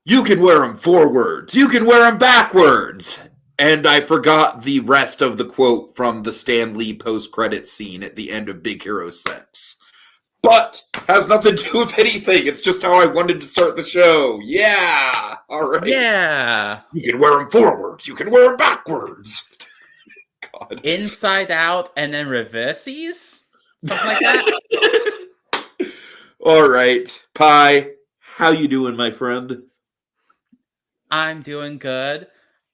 You can wear them forwards. You can wear them backwards. And I forgot the rest of the quote from the Stan Lee post-credits scene at the end of Big Hero 6. But has nothing to do with anything. It's just how I wanted to start the show. Yeah. All right. Yeah. You can wear them forwards. You can wear them backwards. God. Inside out and then reverses? Something like that? All right. Pi, how you doing, my friend? I'm doing good.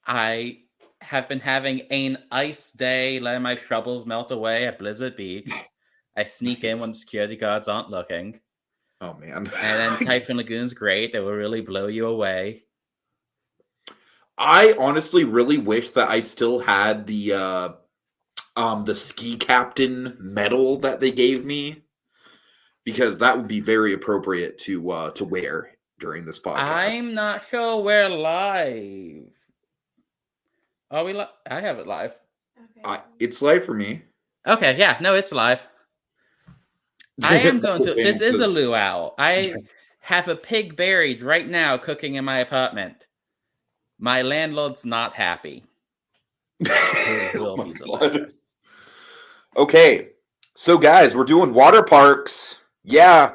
I have been having an ice day, letting my troubles melt away at Blizzard Beach. I sneak in when the security guards aren't looking. Oh, man. And then Typhoon Lagoon's great. They will really blow you away. I honestly really wish that I still had the ski captain medal that they gave me, because that would be very appropriate to wear during this podcast. I'm not sure we're live. Are we live? I have it live. Okay. It's live for me. Okay, yeah, no, it's live. I am going to. This is a luau. I have a pig buried right now cooking in my apartment. My landlord's not happy. It will be delicious. Okay, so guys, we're doing water parks. Yeah,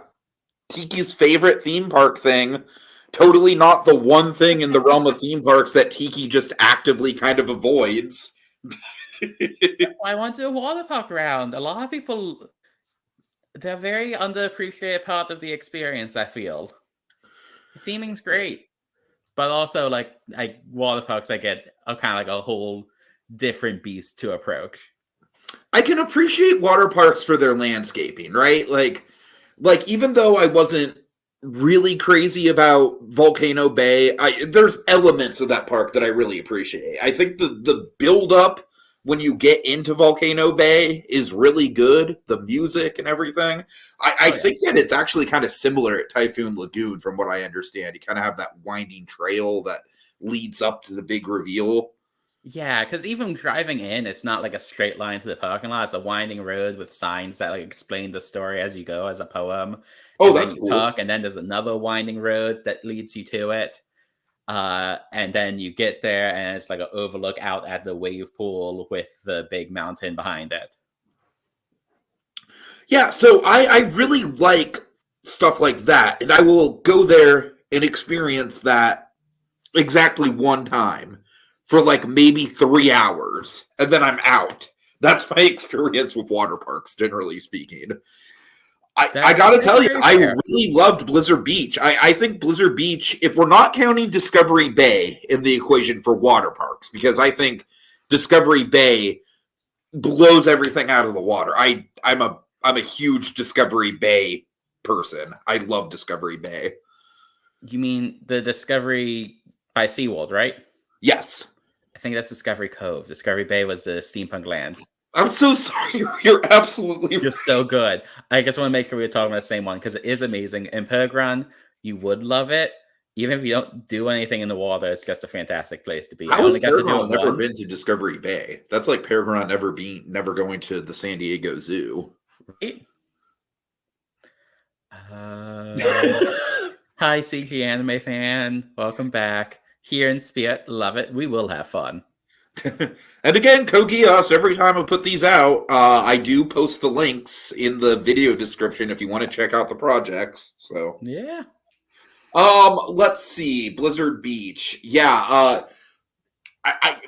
Tiki's favorite theme park thing. Totally not the one thing in the realm of theme parks that Tiki just actively kind of avoids. I want to do a water park round. A lot of people, they're very underappreciated part of the experience, I feel. The theming's great. But also, like water parks, I get are kind of like a whole different beast to approach. I can appreciate water parks for their landscaping, right? Like even though I wasn't really crazy about Volcano Bay, there's elements of that park that I really appreciate. I think the build up when you get into Volcano Bay is really good. The music and everything. I think that it's actually kind of similar at Typhoon Lagoon, from what I understand. You kind of have that winding trail that leads up to the big reveal. Yeah, because even driving in, it's not like a straight line to the parking lot. It's a winding road with signs that like explain the story as you go, as a poem. Oh, and that's then you cool. park, and then there's another winding road that leads you to it. And then you get there, and it's like an overlook out at the wave pool with the big mountain behind it. Yeah, so I really like stuff like that, and I will go there and experience that exactly one time for like maybe 3 hours, and then I'm out. That's my experience with water parks, generally speaking. I gotta tell you, I really loved Blizzard Beach. I think Blizzard Beach, if we're not counting Discovery Bay in the equation for water parks, because I think Discovery Bay blows everything out of the water. I'm a huge Discovery Bay person. I love Discovery Bay. You mean the Discovery by SeaWorld, right? Yes. I think that's Discovery Cove. Discovery Bay was the steampunk land. I'm so sorry. You're absolutely You're so good. I just want to make sure we're talking about the same one, because it is amazing. In Pergron, you would love it. Even if you don't do anything in the water, it's just a fantastic place to be. How has Pergron never been to Discovery Bay? That's like Pergron never going to the San Diego Zoo. Right? Hi, CG Anime fan. Welcome back. Here in Spirit, love it. We will have fun. And again, Kogios, every time I put these out, I do post the links in the video description if you want to check out the projects. So yeah. Let's see. Blizzard Beach. Yeah.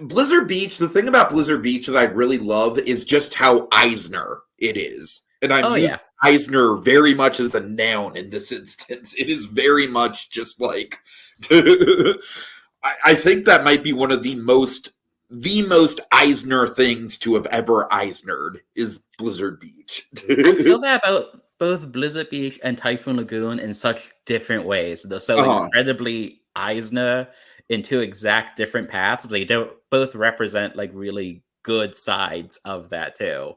Blizzard Beach. The thing about Blizzard Beach that I really love is just how Eisner it is, and I'm using Eisner very much as a noun in this instance. It is very much just like. I think that might be one of the most Eisner things to have ever Eisnered is Blizzard Beach. I feel that about both Blizzard Beach and Typhoon Lagoon in such different ways. They're so incredibly Eisner in two exact different paths. But they don't both represent like really good sides of that too.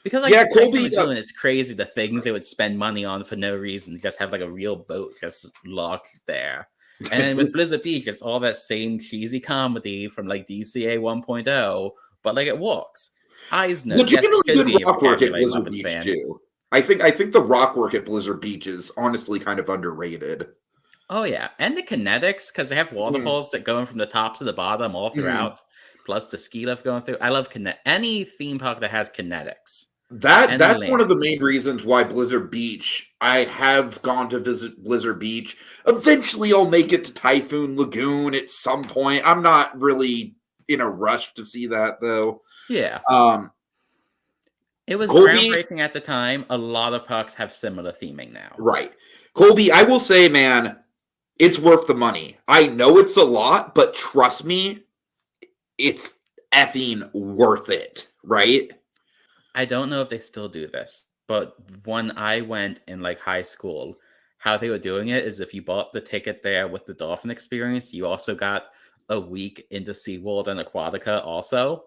Because like Typhoon Lagoon is crazy, the things they would spend money on for no reason, just have like a real boat just locked there. And then with Blizzard Beach, it's all that same cheesy comedy from like DCA 1.0, but like it works. Eisner, legitimately good rock work at Blizzard Beach too. I think the rock work at Blizzard Beach is honestly kind of underrated. Oh yeah, and the kinetics, because they have waterfalls that go in from the top to the bottom all throughout, plus the ski lift going through. I love any theme park that has kinetics. That's one of the main reasons why Blizzard Beach. I have gone to visit Blizzard Beach. Eventually, I'll make it to Typhoon Lagoon at some point. I'm not really in a rush to see that though. Yeah. It was Colby, groundbreaking at the time. A lot of parks have similar theming now. Right. Colby, I will say, man, it's worth the money. I know it's a lot, but trust me, it's effing worth it, right? I don't know if they still do this, but when I went in like high school, how they were doing it is if you bought the ticket there with the dolphin experience, you also got a week into SeaWorld and Aquatica also.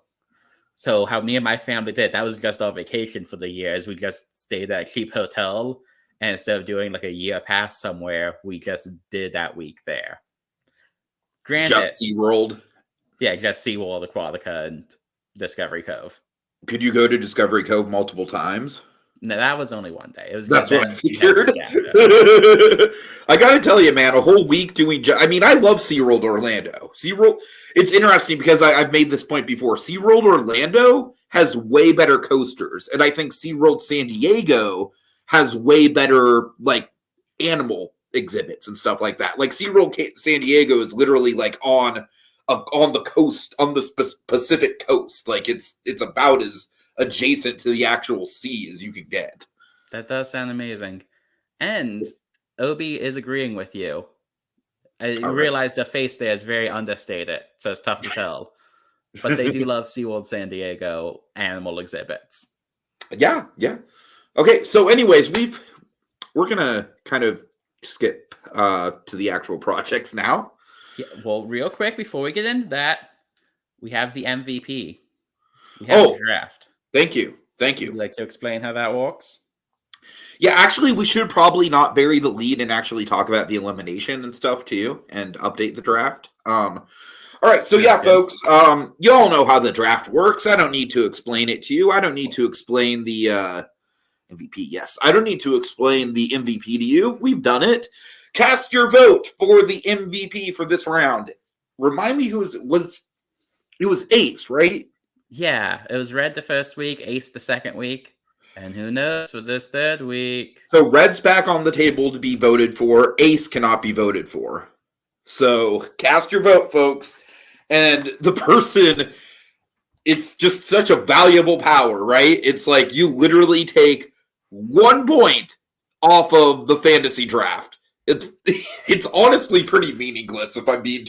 So how me and my family did, that was just our vacation for the year, is we just stayed at a cheap hotel, and instead of doing like a year pass somewhere, we just did that week there. Granted, just SeaWorld? Yeah, just SeaWorld, Aquatica, and Discovery Cove. Could you go to Discovery Cove multiple times? No, that was only one day. It was That's what I figured. I gotta tell you, man, a whole week doing. I mean, I love SeaWorld Orlando. SeaWorld. It's interesting because I've made this point before. SeaWorld Orlando has way better coasters, and I think SeaWorld San Diego has way better like animal exhibits and stuff like that. Like SeaWorld San Diego is literally like on the coast, on the Pacific coast. Like it's about as adjacent to the actual sea as you can get. That does sound amazing. And Obi is agreeing with you. I realize the face there is very understated, so it's tough to tell. But they do love SeaWorld San Diego animal exhibits. Yeah. Okay, so anyways, we're gonna kind of skip to the actual projects now. Yeah, well, real quick before we get into that, we have the MVP. We have the draft. Thank you. Would you like to explain how that works? Yeah, actually, we should probably not bury the lead and actually talk about the elimination and stuff too, and update the draft. All right, so yeah, folks, you all know how the draft works. I don't need to explain it to you. I don't need to explain the MVP. Yes, I don't need to explain the MVP to you. We've done it. Cast your vote for the MVP for this round. Remind me who it was Ace, right? Yeah, it was Red the first week, Ace the second week, and who knows for this third week. So Red's back on the table to be voted for. Ace cannot be voted for. So cast your vote, folks. And the person, it's just such a valuable power, right? It's like you literally take 1 point off of the fantasy draft. It's honestly pretty meaningless if I'm being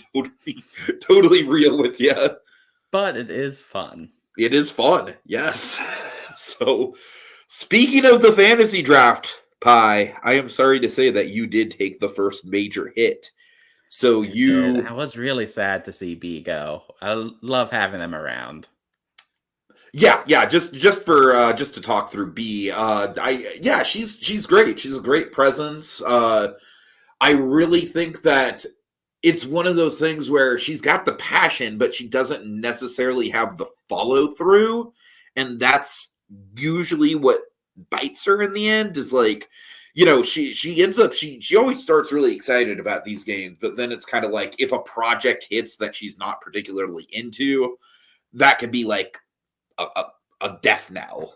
totally real with you. But it is fun. It is fun, yes. So, speaking of the fantasy draft, Pi, I am sorry to say that you did take the first major hit. So I was really sad to see B go. I love having them around. Yeah. Just to talk through B. She's great. She's a great presence. I really think that it's one of those things where she's got the passion, but she doesn't necessarily have the follow through. And that's usually what bites her in the end, is like, you know, she ends up, she always starts really excited about these games, but then it's kind of like, if a project hits that she's not particularly into, that could be like a death knell.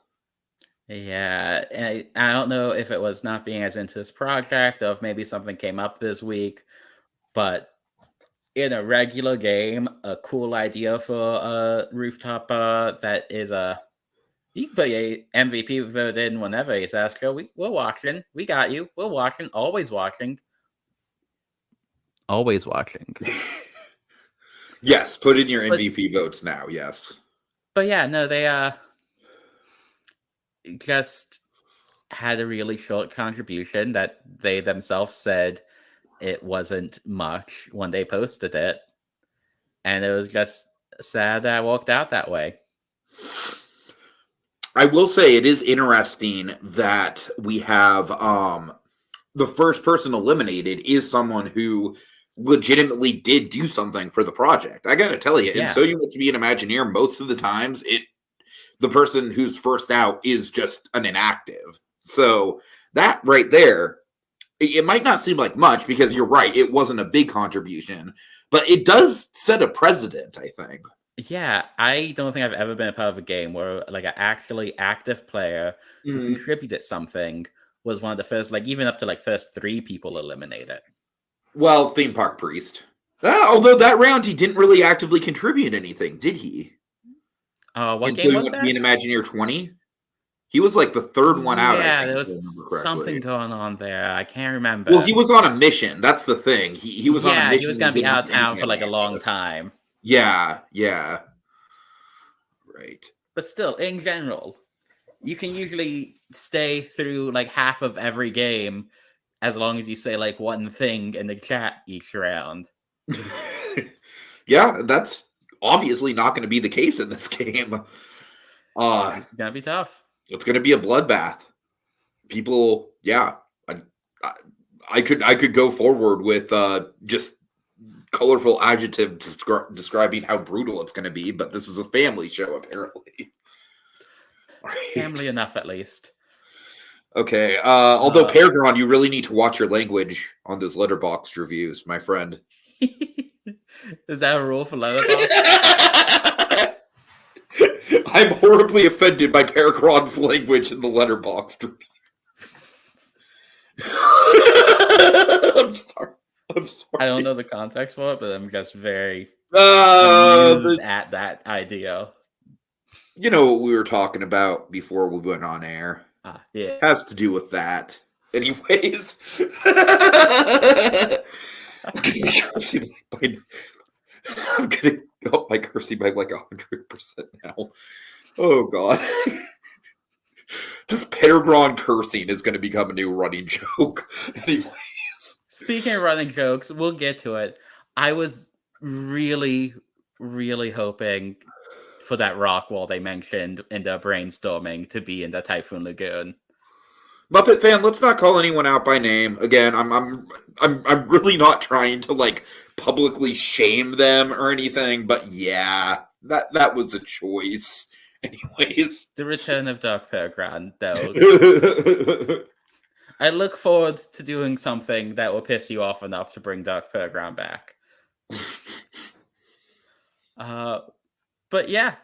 Yeah, and I don't know if it was not being as into this project, or if maybe something came up this week, but in a regular game, a cool idea for a rooftop that is you can put a MVP vote in whenever, Saskia. We're watching. We got you. We're watching. Always watching. Always watching. Yes, put in your MVP votes now, yes. But yeah, no, they just had a really short contribution that they themselves said it wasn't much when they posted it. And it was just sad that I walked out that way. I will say it is interesting that we have the first person eliminated is someone who legitimately did do something for the project. I gotta tell you, and so you want to be an Imagineer, most of the times the person who's first out is just an inactive. So that right there it might not seem like much because you're right, it wasn't a big contribution, but it does set a precedent, I think. Yeah, I don't think I've ever been a part of a game where like an actually active player who contributed something was one of the first, like even up to like first 3 people eliminated. Well, Theme Park Priest. Although that round he didn't really actively contribute anything, did he? What game was that? Be an Imagineer 20? He was like the third one out. Yeah, there was something going on there. I can't remember. Well, he was on a mission. That's the thing. He was on a mission. He was going to be out of town for like a long time. Yeah. Right. But still, in general, you can usually stay through like half of every game as long as you say like one thing in the chat each round. Yeah, that's obviously not going to be the case in this game. It's gonna be tough. It's going to be a bloodbath. People, yeah, I could go forward with just colorful adjectives describing how brutal it's going to be, but this is a family show apparently. Right. Family enough, at least. Okay. Although Peregrine, you really need to watch your language on those Letterboxd reviews, my friend. Is that a rule for Letterboxd? I'm horribly offended by Peregrine's language in the Letterboxd reviews. I'm sorry. I don't know the context for it, but I'm just very amused at that idea. You know what we were talking about before we went on air. Yeah. It has to do with that. Anyways. I'm gonna go by cursing by like 100% now. Oh god. Just Peregrine cursing is going to become a new running joke. Anyways. Speaking of running jokes, we'll get to it. I was really, really hoping for that rock wall they mentioned in the brainstorming to be in the Typhoon Lagoon. Muppet fan, let's not call anyone out by name. Again, I'm really not trying to like publicly shame them or anything, but yeah, that was a choice. Anyways, the return of Dark Peregrine, though. I look forward to doing something that will piss you off enough to bring Dark Peregrine back. But yeah,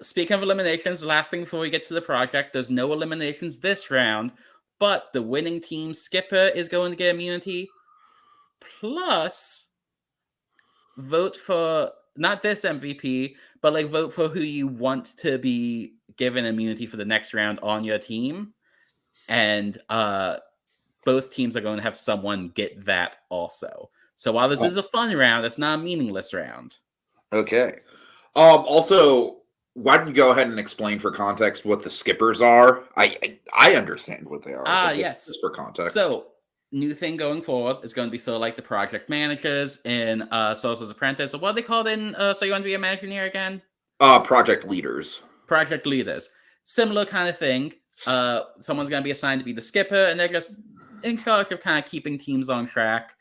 speaking of eliminations, the last thing before we get to the project, there's no eliminations this round, but the winning team skipper is going to get immunity. Plus, vote for, not this MVP, but like vote for who you want to be given immunity for the next round on your team. And both teams are going to have someone get that also. So while this is a fun round, it's not a meaningless round. Okay. Also, why don't you go ahead and explain for context what the skippers are? I understand what they are. Yes. Just for context. So, new thing going forward is going to be sort of like the project managers in Sorcerer's Apprentice. So what are they called in So You Want to Be Imagineer again? Project leaders. Project leaders. Similar kind of thing. Someone's going to be assigned to be the skipper, and they're just in charge of kind of keeping teams on track.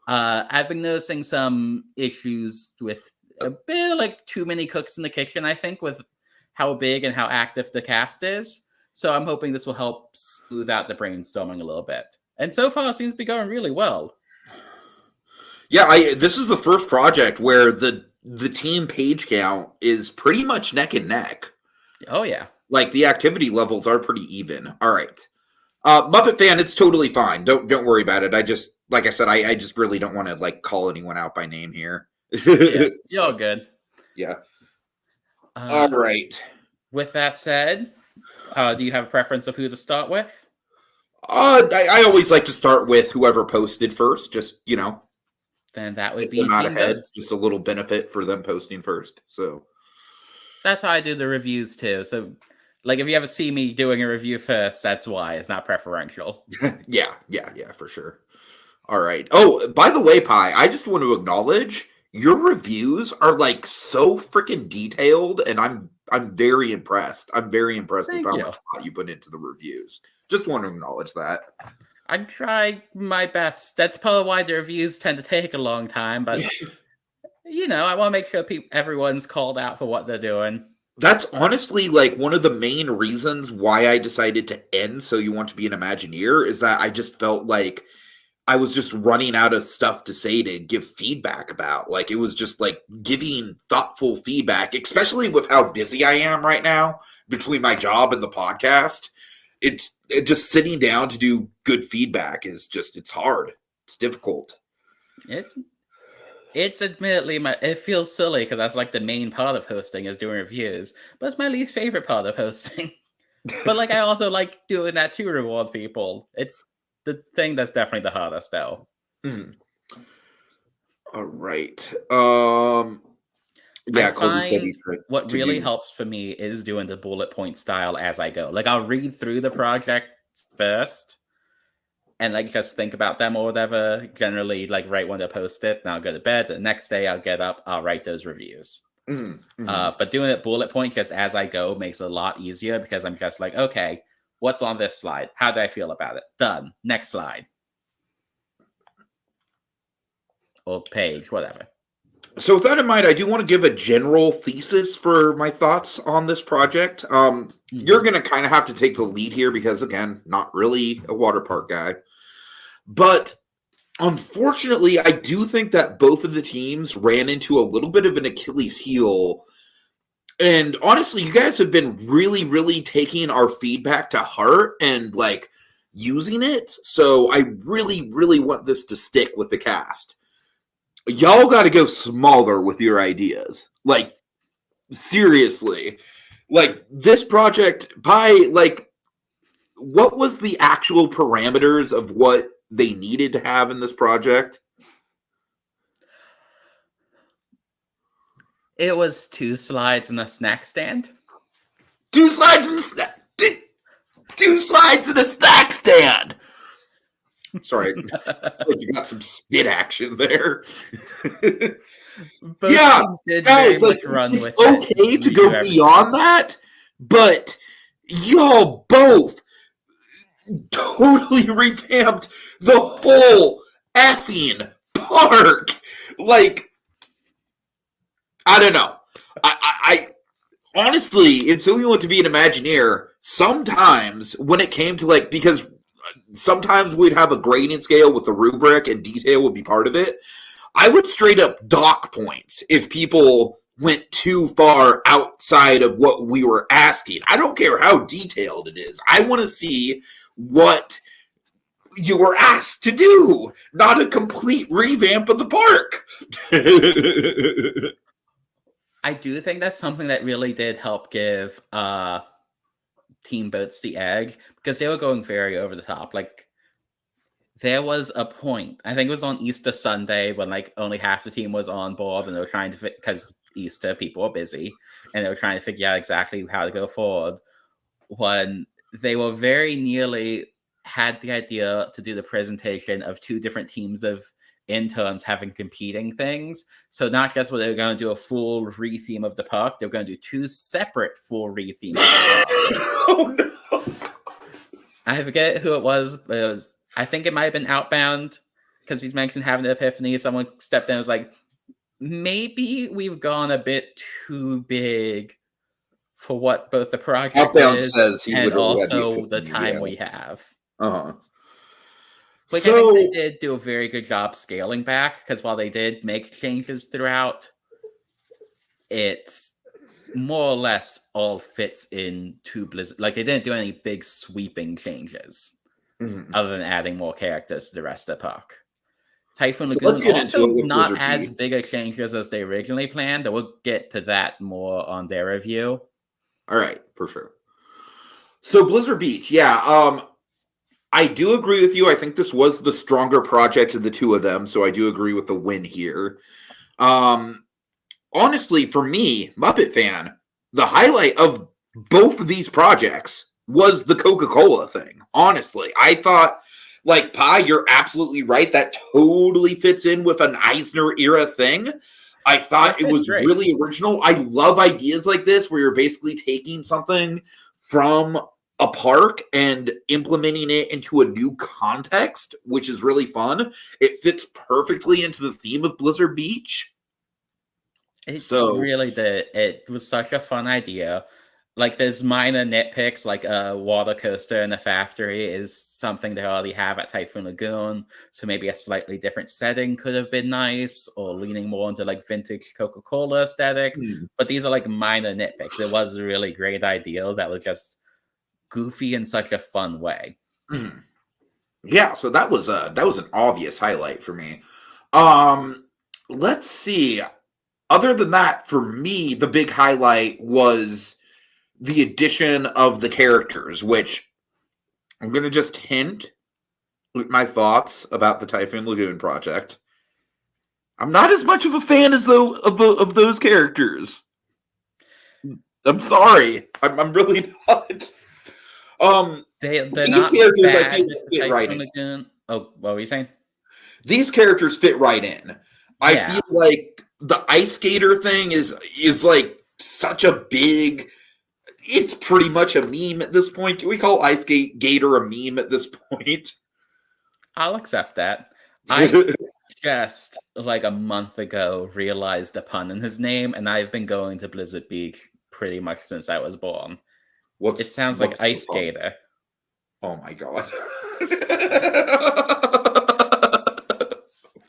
I've been noticing some issues with a bit like too many cooks in the kitchen, I think, with how big and how active the cast is. So I'm hoping this will help smooth out the brainstorming a little bit. And so far, it seems to be going really well. Yeah, this is the first project where the team page count is pretty much neck and neck. Oh, yeah. Like, the activity levels are pretty even. All right. Muppet fan, it's totally fine. Don't worry about it. I just, like I said, I just really don't want to, like, call anyone out by name here. Yeah, you're all good. Yeah. All right. With that said, do you have a preference of who to start with? I always like to start with whoever posted first, just, you know. Then that would be not ahead. Just a little benefit for them posting first. So that's how I do the reviews too. So, like, if you ever see me doing a review first, that's why. It's not preferential. Yeah, for sure. All right. Oh, by the way, Pi, I just want to acknowledge your reviews are like so freaking detailed, and I'm very impressed. I'm very impressed with how much thought you put into the reviews. Just want to acknowledge that. I try my best. That's probably why the reviews tend to take a long time, but you know, I want to make sure everyone's called out for what they're doing. That's honestly like one of the main reasons why I decided to end So You Want to Be an Imagineer is that I just felt like I was just running out of stuff to say to give feedback about. Like, it was just like giving thoughtful feedback, especially with how busy I am right now between my job and the podcast. It's just sitting down to do good feedback is just, it's hard. It's difficult. It's admittedly it feels silly because that's like the main part of hosting is doing reviews, but it's my least favorite part of hosting. But like, I also like doing that to reward people. It's the thing that's definitely the hardest, though. All right. Yeah, Colby said what really helps for me is doing the bullet point style as I go. Like, I'll read through the project first and like just think about them or whatever. Generally, like right when they post it, and I'll go to bed. The next day, I'll get up, I'll write those reviews. But doing it bullet point just as I go makes it a lot easier because I'm just like, okay, what's on this slide? How do I feel about it? Done. Next slide. Or page, whatever. So with that in mind, I do want to give a general thesis for my thoughts on this project. You're going to kind of have to take the lead here because, again, not really a water park guy. But unfortunately, I do think that both of the teams ran into a little bit of an Achilles heel. And honestly, you guys have been really, really taking our feedback to heart and, like, using it. So I really, really want this to stick with the cast. Y'all got to go smaller with your ideas. Like, seriously. Like, this project, what was the actual parameters of what they needed to have in this project? It was 2 slides and a snack stand. 2 slides and a snack. 2 slides and a snack stand. Sorry, you got some spit action there. Yeah, guys, like, it's okay to go beyond that, but y'all both totally revamped the whole effing park. Like, I don't know. I honestly, it's so we want to be an Imagineer. Sometimes when it came to, like, because sometimes we'd have a grading scale with a rubric and detail would be part of it. I would straight up dock points if people went too far outside of what we were asking. I don't care how detailed it is. I want to see what you were asked to do, not a complete revamp of the park. I do think that's something that really did help give Team Boats the edge because they were going very over the top. Like, there was a point, I think it was on Easter Sunday, when like only half the team was on board and they were trying to because Easter people were busy and they were trying to figure out exactly how to go forward, when they were very nearly had the idea to do the presentation of 2 different teams of interns having competing things. So not just were they going to do a full re-theme of the park, they were going to do 2 separate full re-themes. Oh no! I forget who it was, but it was, I think it might have been Outbound, because he's mentioned having an epiphany. Someone stepped in and was like, maybe we've gone a bit too big for what both the project Outbound is says he and also the time we have. Which so, I think they did do a very good job scaling back, because while they did make changes throughout, it's more or less all fits into Blizzard. Like, they didn't do any big sweeping changes other than adding more characters to the rest of the park. Typhoon Lagoon also not as big a changes as they originally planned. We'll get to that more on their review. All right, for sure. So Blizzard Beach, yeah. I do agree with you. I think this was the stronger project of the 2 of them, so I do agree with the win here. Honestly, for me, Muppet fan, the highlight of both of these projects was the Coca-Cola thing. Honestly, I thought, like, Pi, you're absolutely right. That totally fits in with an Eisner era thing. I thought it was really original. I love ideas like this where you're basically taking something from a park and implementing it into a new context, which is really fun. It fits perfectly into the theme of Blizzard Beach. It really did. It was such a fun idea. Like, there's minor nitpicks, like a water coaster in a factory is something they already have at Typhoon Lagoon, so maybe a slightly different setting could have been nice, or leaning more into, like, vintage Coca-Cola aesthetic, but these are, like, minor nitpicks. It was a really great idea that was just goofy in such a fun way. Yeah, so that was an obvious highlight for me. Let's see. Other than that, for me, the big highlight was the addition of the characters, which I'm going to just hint with my thoughts about the Typhoon Lagoon project. I'm not as much of a fan as of those characters. I'm sorry. I'm really not. They're these not characters bad I feel with fit Typhoon right in. Lagoon. Oh, what were you saying? These characters fit right in. Yeah. I feel like the ice skater thing is like such a big. It's pretty much a meme at this point. Can we call Ice Gator a meme at this point? I'll accept that. I just, like a month ago, realized the pun in his name, and I've been going to Blizzard Beach pretty much since I was born. It sounds like Ice Skater. Oh my god.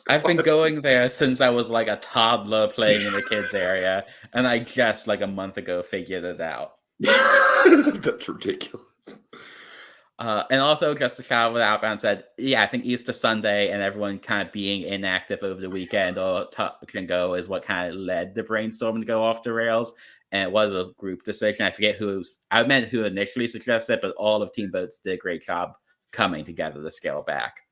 I've been going there since I was like a toddler playing in the kids area, and I just, like a month ago, figured it out. That's ridiculous. And also, just to shout out Outbound said, yeah, I think Easter Sunday and everyone kind of being inactive over the weekend or touch and go is what kind of led the brainstorming to go off the rails. And it was a group decision. I forget who initially suggested it, but all of Team Boats did a great job coming together to scale back.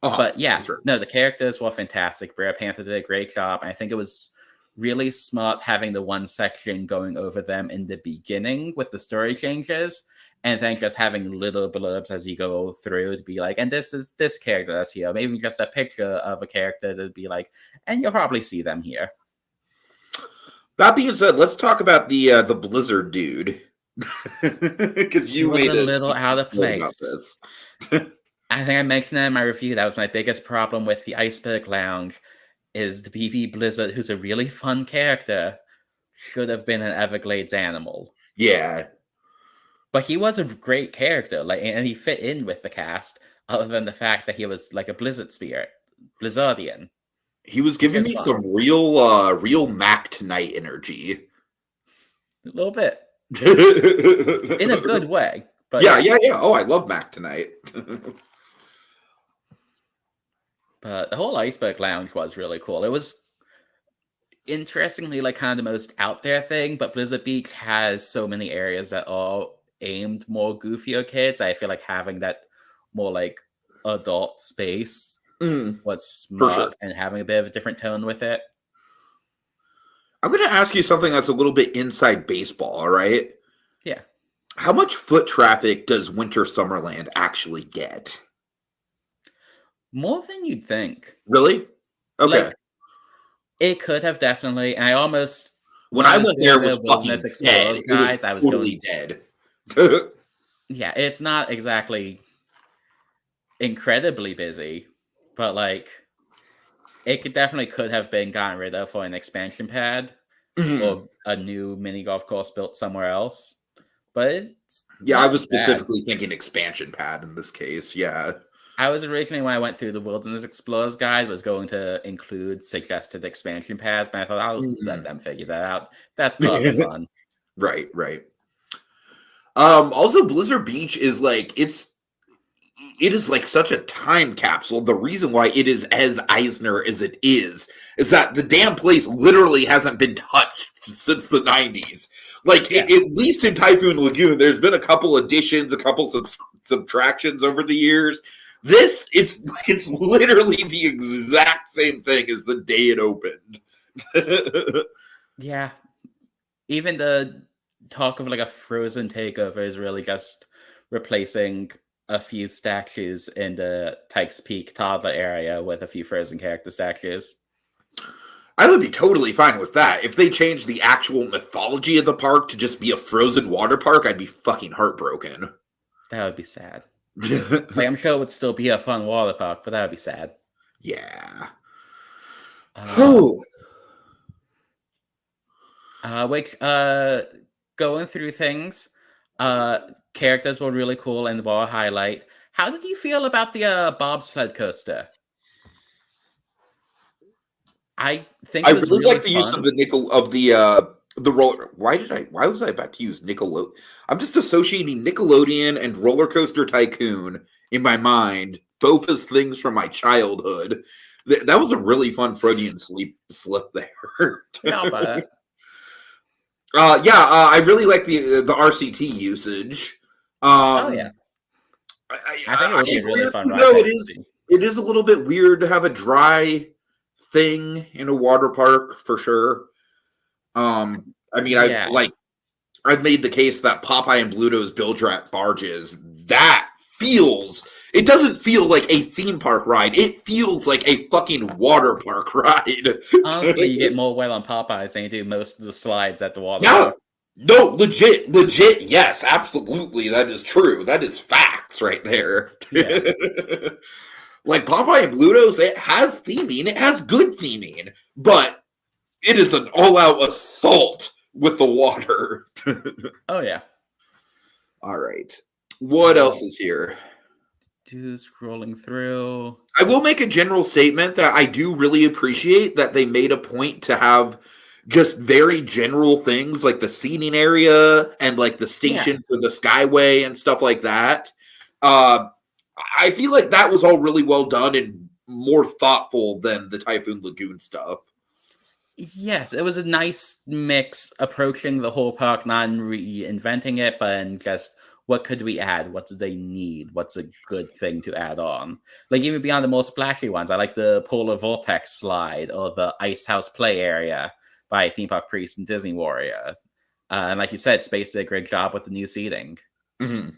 But yeah, sure. No, the characters were fantastic. Brea Panther did a great job. And I think it was really smart having the one section going over them in the beginning with the story changes, and then just having little blurbs as you go through to be like, and this is this character that's here. Maybe just a picture of a character to be like, and you'll probably see them here. That being said, let's talk about the Blizzard dude. Because you was made a little out of place. About this. I think I mentioned that in my review. That was my biggest problem with the Iceberg Lounge, is the BB Blizzard, who's a really fun character, should have been an Everglades animal. Yeah. But he was a great character, like, and he fit in with the cast, other than the fact that he was like a Blizzard spirit, Blizzardian. He was giving me some real Mac Tonight energy. A little bit. In a good way. But yeah. Oh, I love Mac Tonight. But the whole Iceberg Lounge was really cool. It was, interestingly, like kind of the most out there thing, but Blizzard Beach has so many areas that are aimed more goofier kids. I feel like having that more like adult space was smart, and having a bit of a different tone with it. I'm going to ask you something that's a little bit inside baseball, all right? Yeah. How much foot traffic does Winter Summerland actually get? More than you'd think. Really? Okay. Like, it could have definitely. And I almost, when I went there, was fucking dead. Guys, I was totally dead. Yeah, it's not exactly incredibly busy, but like, it could have been gotten rid of for an expansion pad or a new mini golf course built somewhere else. But it's I was specifically thinking expansion pad in this case. Yeah. I was originally, when I went through the Wilderness Explorers guide, was going to include suggested expansion pads, but I thought I'll let them figure that out. That's part of the fun. Right. Also, Blizzard Beach is like, it is like such a time capsule. The reason why it is as Eisner as it is that the damn place literally hasn't been touched since the 90s. Like, at least in Typhoon Lagoon, there's been a couple additions, a couple subtractions over the years. This, it's literally the exact same thing as the day it opened. Yeah. Even the talk of like a Frozen takeover is really just replacing a few statues in the Tykes Peak toddler area with a few Frozen character statues. I would be totally fine with that. If they changed the actual mythology of the park to just be a frozen water park, I'd be fucking heartbroken. That would be sad. Like, I'm sure it would still be a fun water park, but that would be sad. Yeah. going through things. Characters were really cool and were a highlight. How did you feel about the bobsled coaster? I think I it was really really like the use fun. of the roller. Why was I about to use Nickelodeon? I'm just associating Nickelodeon and Roller Coaster Tycoon in my mind, both as things from my childhood. That was a really fun Freudian slip there. Yeah, I'll buy that. I really like the RCT usage. Oh yeah, I think it would be a really agree with fun you, ride though. to It actually is see. it is a little bit weird to have a dry thing in a water park for sure. I mean, Yeah, I've made the case that Popeye and Bluto's Bilge-Rat barges, that feels, it doesn't feel like a theme park ride. It feels like a fucking water park ride. honestly, you get more wet on Popeyes than you do most of the slides at the water Yeah. park. No, legit, yes, absolutely. That is true. That is facts right there. Yeah, Like Popeye and Bluto's, it has theming, it has good theming, but it is an all-out assault with the water. oh yeah. All right. What else is here? Scrolling through. I will make a general statement that I do really appreciate that they made a point to have just very general things like the seating area and like the station Yes. for the Skyway and stuff like that. Uh, I feel like that was all really well done and more thoughtful than the Typhoon Lagoon stuff. Yes, it was a nice mix approaching the whole park, not reinventing it, but just what could we add? What do they need? What's a good thing to add on? Like even beyond the more splashy ones, I like the Polar Vortex slide or the Ice House play area by Theme Park Priest and Disney Warrior. And like you said, Space did a great job with the new seating. Mm-hmm.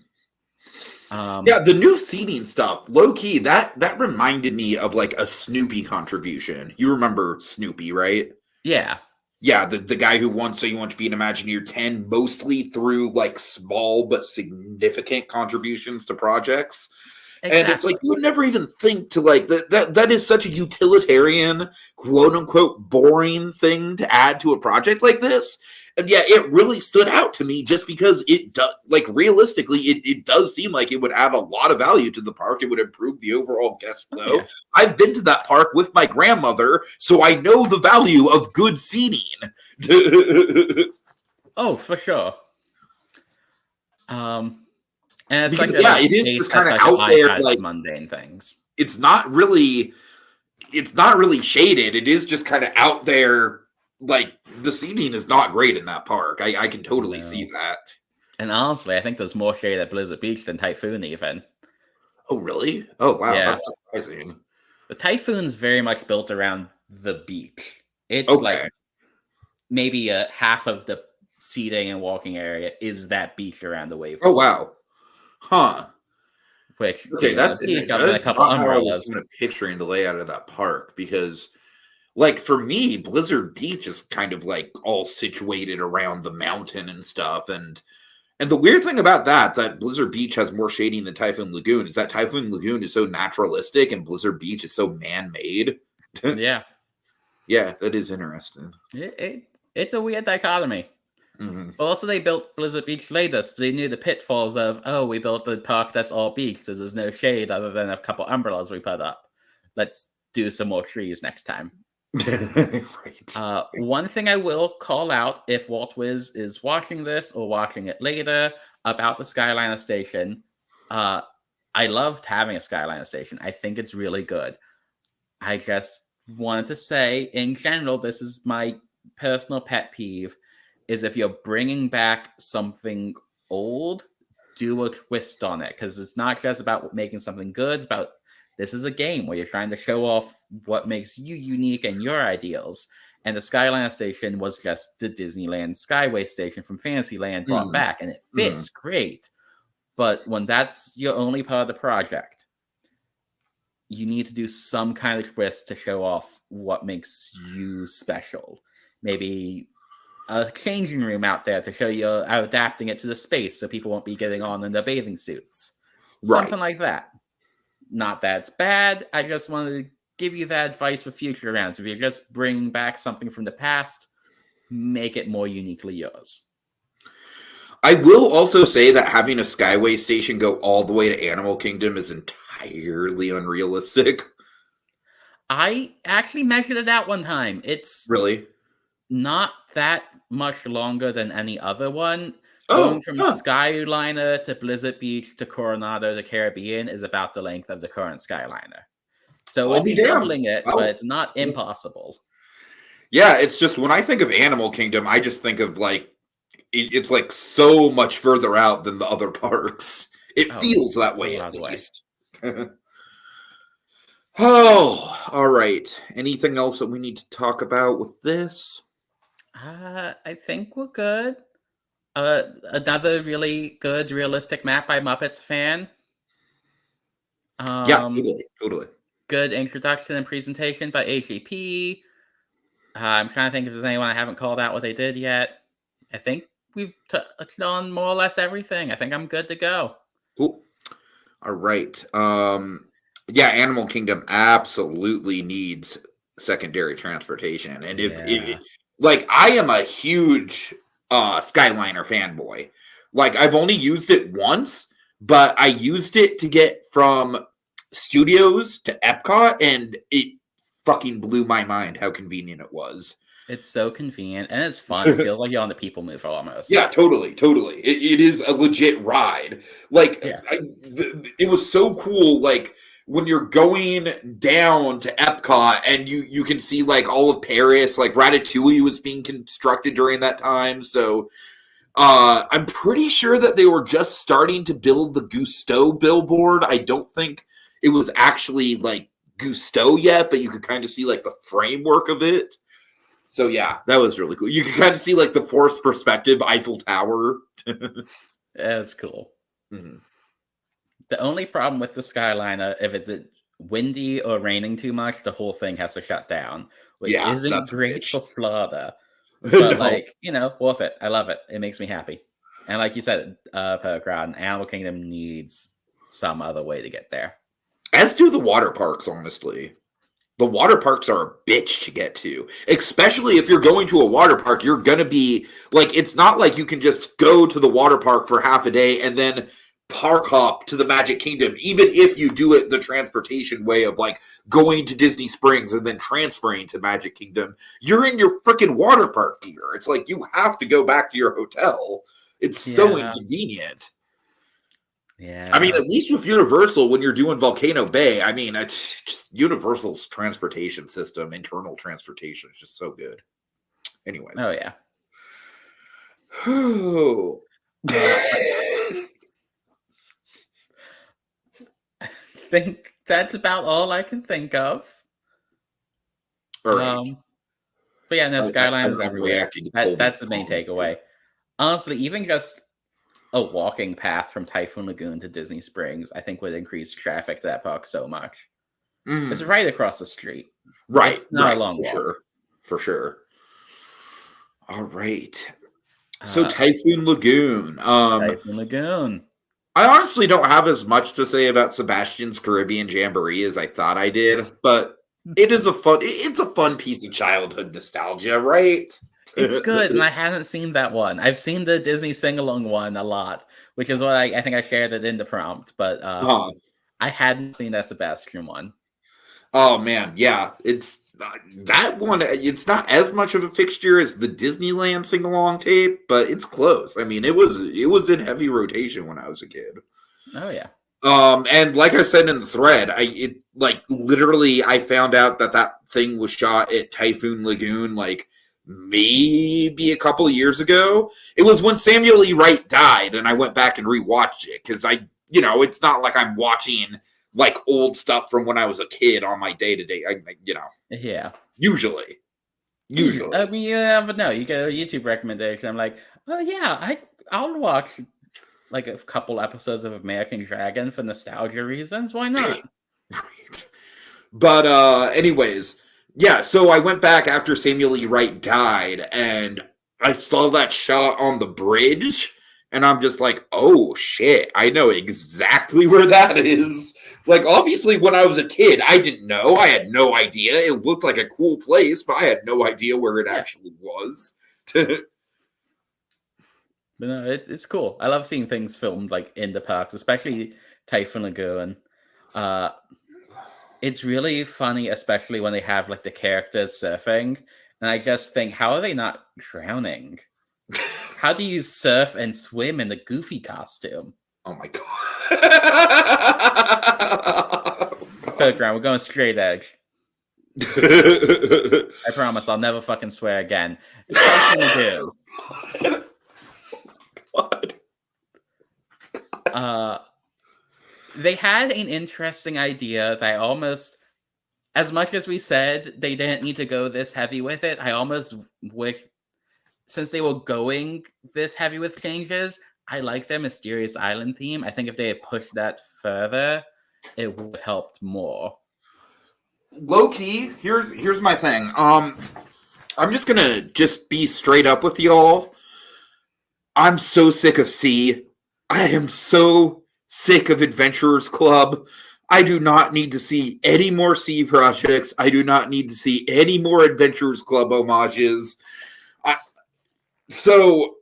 Yeah, the new seating stuff, low key, that reminded me of like a Snoopy contribution. You remember Snoopy, right? Yeah. Yeah, the guy who won So You Want to Be an Imagineer 10, mostly through like small but significant contributions to projects. Exactly. And it's like you would never even think to like that is such a utilitarian, quote unquote, boring thing to add to a project like this. And yeah, it really stood out to me just because it does, like, realistically, it does seem like it would add a lot of value to the park. It would improve the overall guest flow. Oh, yeah. I've been to that park with my grandmother, so I know the value of good seating. Oh, for sure. And it's Because, like yeah, it is just kind of out there, like mundane things. It's not really shaded. It is just kind of out there. Like the seating is not great in that park. I can totally see that. And honestly, I think there's more shade at Blizzard Beach than Typhoon even. Oh really? Oh wow, yeah. That's surprising. The Typhoon's very much built around the beach. It's okay. Like maybe half of the seating and walking area is that beach around the wave. Oh wow. Huh. Which that's a couple umbrellas. I was kind of picturing the layout of that park because, like, for me, Blizzard Beach is kind of like all situated around the mountain and stuff, and the weird thing about that Blizzard Beach has more shading than Typhoon Lagoon is that Typhoon Lagoon is so naturalistic and Blizzard Beach is so man-made. Yeah, yeah, that is interesting. It's a weird dichotomy. Mm-hmm. But also, they built Blizzard Beach later, so they knew the pitfalls of, we built a park that's all beach, so there's no shade other than a couple umbrellas we put up. Let's do some more trees next time. right. One thing I will call out, if Walt Wiz is watching this or watching it later, about the Skyliner Station, I loved having a Skyliner Station. I think it's really good. I just wanted to say, in general, this is my personal pet peeve, is if you're bringing back something old, do a twist on it. Because it's not just about making something good. It's about, this is a game where you're trying to show off what makes you unique and your ideals. And the Skyliner Station was just the Disneyland Skyway Station from Fantasyland brought back. And it fits great. But when that's your only part of the project, you need to do some kind of twist to show off what makes you special. Maybe a changing room out there to show you're adapting it to the space so people won't be getting on in their bathing suits. Something like that. Not that it's bad. I just wanted to give you that advice for future rounds. If you're just bringing back something from the past, make it more uniquely yours. I will also say that having a Skyway station go all the way to Animal Kingdom is entirely unrealistic. I actually measured it out one time. It's Really? not that much longer than any other one. Oh, Going from huh. Skyliner to Blizzard Beach to Coronado to Caribbean is about the length of the current Skyliner. So it I'll would be be damned. doubling it, Oh. but it's not impossible. Yeah, it's just when I think of Animal Kingdom, I just think of like it's like so much further out than the other parks. It feels that way at least. Oh, all right. Anything else that we need to talk about with this? I think we're good. Another really good realistic map by Muppets fan. Yeah, totally. Good introduction and presentation by AGP. I'm trying to think if there's anyone I haven't called out what they did yet. I think we've touched on more or less everything. I think I'm good to go. Cool. All right. Yeah, Animal Kingdom absolutely needs secondary transportation. And if like I am a huge Skyliner fanboy. Like I've only used it once, but I used it to get from Studios to Epcot, and it fucking blew my mind how convenient it was. It's so convenient and it's fun. It feels like you're on the People Mover almost. Yeah, totally. It is a legit ride. Like, it was so cool. Like when you're going down to Epcot and you can see like all of Paris. Like Ratatouille was being constructed during that time, so I'm pretty sure that they were just starting to build the Gusteau billboard. I don't think it was actually like Gusteau yet, but you could kind of see like the framework of it. So yeah, that was really cool. You could kind of see like the forced perspective Eiffel Tower. That's cool. Mm-hmm. The only problem with the Skyliner, if it's windy or raining too much, the whole thing has to shut down, which isn't great for Florida. But like, worth it. I love it. It makes me happy. And like you said, per crowd, Animal Kingdom needs some other way to get there. As do the water parks, honestly. The water parks are a bitch to get to. Especially if you're going to a water park, you're going to be like, it's not like you can just go to the water park for half a day and then park hop to the Magic Kingdom. Even if you do it the transportation way of like going to Disney Springs and then transferring to Magic Kingdom, you're in your freaking water park gear. It's like you have to go back to your hotel. It's so inconvenient. Yeah. I mean, at least with Universal, when you're doing Volcano Bay, I mean, it's just Universal's transportation system, internal transportation is just so good. Anyways. Oh, yeah. I think that's about all I can think of. All right. But yeah, no, Skyline is everywhere. That's the main takeaway. Honestly, even just a walking path from Typhoon Lagoon to Disney Springs, I think would increase traffic to that park so much. It's right across the street. Right. It's not a long walk. For sure. All right. So Typhoon Lagoon. Typhoon Lagoon. I honestly don't have as much to say about Sebastian's Caribbean Jamboree as I thought I did, but it's a fun piece of childhood nostalgia, right? It's good, and I haven't seen that one. I've seen the Disney sing-along one a lot, which is what I think I shared it in the prompt, but I hadn't seen that Sebastian one. Oh, man, yeah. It's that one, it's not as much of a fixture as the Disneyland sing-along tape, but it's close. I mean, it was in heavy rotation when I was a kid. Oh, yeah. And like I said in the thread, I found out that thing was shot at Typhoon Lagoon, like, maybe a couple of years ago. It was when Samuel E. Wright died, and I went back and rewatched it because it's not like I'm watching like old stuff from when I was a kid on my day-to-day. Yeah. Usually. I mean, you never know. You get a YouTube recommendation. I'm like, oh yeah, I'll watch like a couple episodes of American Dragon for nostalgia reasons. Why not? Right. But anyways. Yeah, so I went back after Samuel E. Wright died, and I saw that shot on the bridge, and I'm just like, oh, shit, I know exactly where that is. Like, obviously, when I was a kid, I didn't know. I had no idea. It looked like a cool place, but I had no idea where it actually was. But no, it's cool. I love seeing things filmed like in the parks, especially Typhoon Lagoon. It's really funny, especially when they have like the characters surfing, and I just think, how are they not drowning? How do you surf and swim in the Goofy costume? Oh my god. Background, we're going straight edge. I promise I'll never fucking swear again. Typhoon Lagoon. They had an interesting idea that I almost, as much as we said they didn't need to go this heavy with it, I almost wish, since they were going this heavy with changes, I like their Mysterious Island theme. I think if they had pushed that further, it would have helped more. Low key, here's my thing. I'm just gonna be straight up with y'all. I'm so sick of C. I am so sick of Adventurers Club. I do not need to see any more C projects. I do not need to see any more Adventurers Club homages. So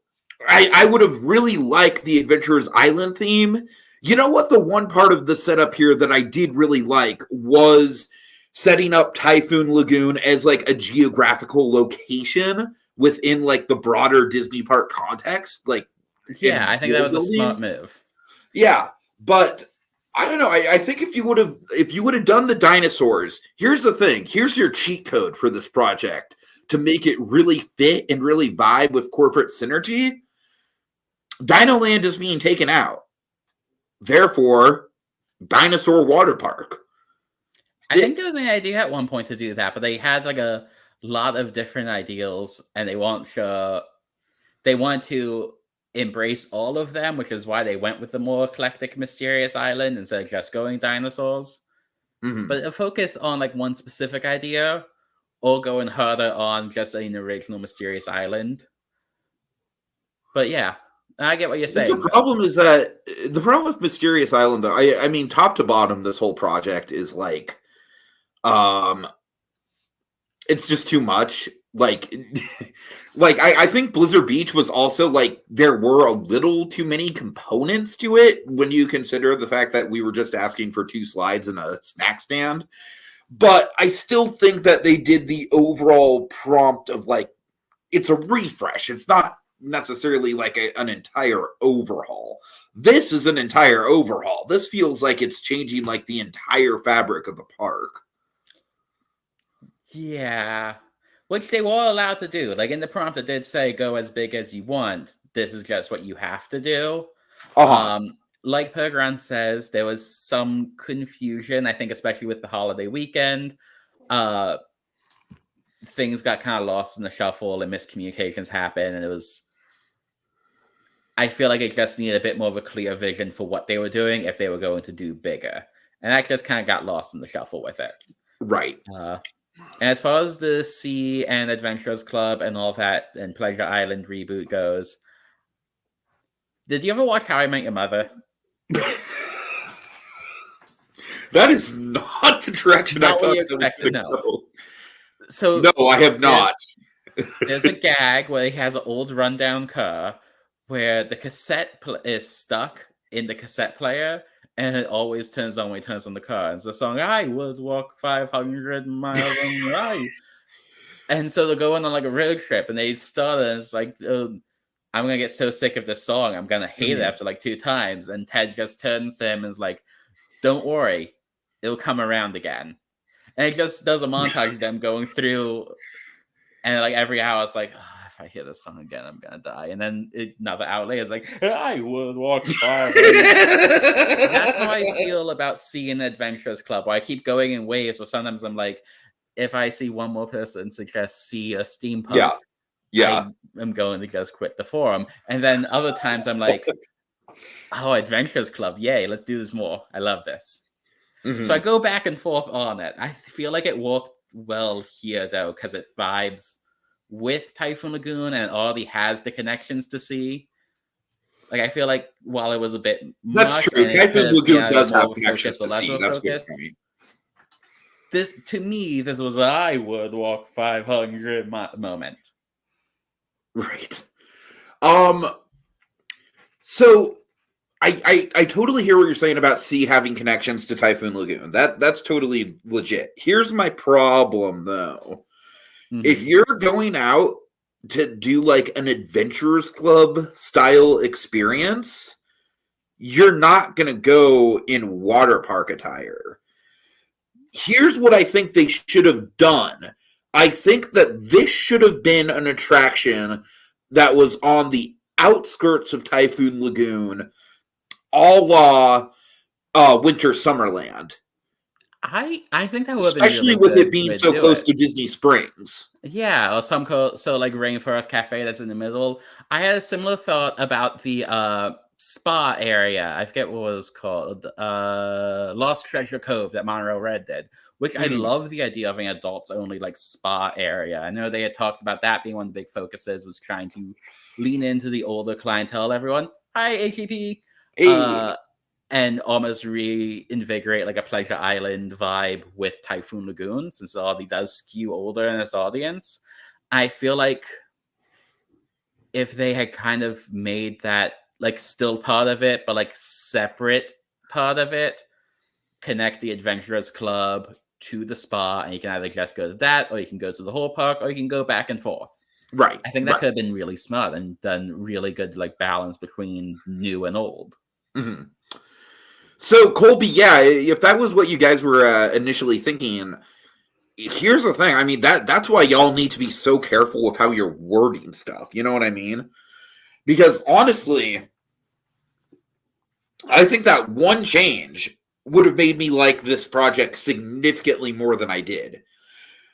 I would have really liked the Adventurers Island theme. You know what? The one part of the setup here that I did really like was setting up Typhoon Lagoon as like a geographical location within like the broader Disney park context. Like, yeah, I think that was a smart move. Yeah, but I don't know. I think if you would have done the dinosaurs, here's the thing. Here's your cheat code for this project to make it really fit and really vibe with corporate synergy. Dino Land is being taken out. Therefore, Dinosaur Water Park. I think there was an idea at one point to do that, but they had like a lot of different ideals, and they want to embrace all of them, which is why they went with the more eclectic Mysterious Island instead of just going dinosaurs. Mm-hmm. But a focus on like one specific idea, or going harder on just an original Mysterious Island. But yeah, I get what you're saying. The problem is that the problem with Mysterious Island, though, I mean, top to bottom, this whole project is like, it's just too much. Like, I think Blizzard Beach was also like, there were a little too many components to it when you consider the fact that we were just asking for 2 slides and a snack stand. But I still think that they did the overall prompt of like, it's a refresh. It's not necessarily like an entire overhaul. This is an entire overhaul. This feels like it's changing like the entire fabric of the park. Yeah. Which they were allowed to do. Like in the prompt, it did say, go as big as you want. This is just what you have to do. Like Pergron says, there was some confusion, I think, especially with the holiday weekend. Things got kind of lost in the shuffle and miscommunications happened. And I feel like it just needed a bit more of a clear vision for what they were doing if they were going to do bigger. And that just kind of got lost in the shuffle with it. Right. And as far as the Sea and Adventurers Club and all that and Pleasure Island reboot goes, did you ever watch How I Met Your Mother? That is not the direction I thought you expected. No. So no, I have not. There's a gag where he has an old rundown car where the cassette is stuck in the cassette player, and it always turns on when he turns on the car. It's the song, I would walk 500 miles on the ride. And so they're going on like a road trip, and they start, and it's like, I'm going to get so sick of this song. I'm going to hate it after like 2 times. And Ted just turns to him and is like, don't worry, it'll come around again. And it just does a montage of them going through, and like every hour it's like, if I hear this song again, I'm gonna die. And then another hour later, it's like, I would walk 5. That's how I feel about seeing Adventurers Club, where I keep going in waves where sometimes I'm like, if I see one more person suggest see a steampunk, I'm going to just quit the forum. And then other times I'm like, oh, Adventurers Club, yay, let's do this more. I love this. Mm-hmm. So I go back and forth on it. I feel like it worked well here, though, because it vibes with Typhoon Lagoon and already has the connections to see. Like, I feel like while it was a bit That's true. Typhoon Lagoon does have connections to see. That's good for me. This, to me, this was an I would walk 500 moment. Right. So I totally hear what you're saying about sea having connections to Typhoon Lagoon. That's totally legit. Here's my problem though. If you're going out to do like an adventurers club style experience, you're not going to go in water park attire. Here's what I think they should have done. I think that this should have been an attraction that was on the outskirts of Typhoon Lagoon, a la Winter Summerland. I think that would have been especially really with it being so close to Disney Springs. Yeah, or so like Rainforest Cafe that's in the middle. I had a similar thought about the spa area. I forget what it was called. Lost Treasure Cove that Monorail Red did, which I love the idea of an adults only like spa area. I know they had talked about that being one of the big focuses, was trying to lean into the older clientele. Everyone, hi ATP. Hey. And almost reinvigorate like a Pleasure Island vibe with Typhoon Lagoon, since it already does skew older in its audience. I feel like if they had kind of made that like still part of it, but like separate part of it, connect the Adventurers Club to the spa, and you can either just go to that, or you can go to the whole park, or you can go back and forth. Right. I think that could have been really smart and done really good like balance between new and old. Mm-hmm. So, Colby, yeah, if that was what you guys were initially thinking, here's the thing. I mean, that's why y'all need to be so careful with how you're wording stuff. You know what I mean? Because honestly, I think that one change would have made me like this project significantly more than I did.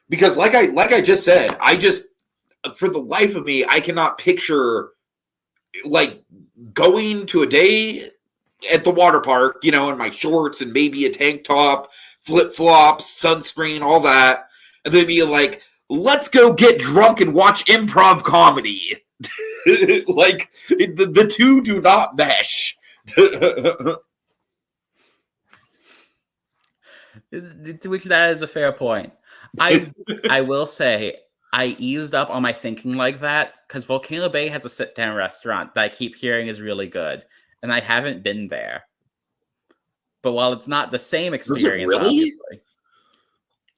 Because like I just said, for the life of me, I cannot picture like going to a day at the water park, you know, in my shorts and maybe a tank top, flip-flops, sunscreen, all that, and then be like, let's go get drunk and watch improv comedy. Like, the two do not mesh. Which that is a fair point. I will say I eased up on my thinking like that because Volcano Bay has a sit-down restaurant that I keep hearing is really good, and I haven't been there. But while it's not the same experience, really? obviously.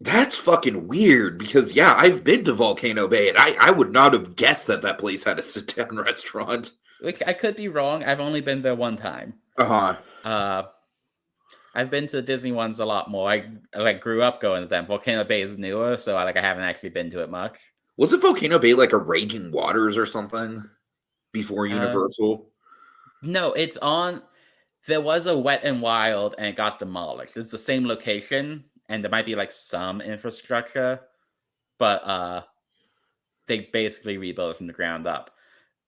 That's fucking weird because, yeah, I've been to Volcano Bay, and I would not have guessed that place had a sit-down restaurant. Which I could be wrong. I've only been there one time. Uh-huh. I've been to the Disney ones a lot more. I like grew up going to them. Volcano Bay is newer, so I haven't actually been to it much. Wasn't Volcano Bay like a Raging Waters or something before Universal? No, it's on. There was a Wet and Wild, and it got demolished. It's the same location, and there might be like some infrastructure, but they basically rebuilt it from the ground up.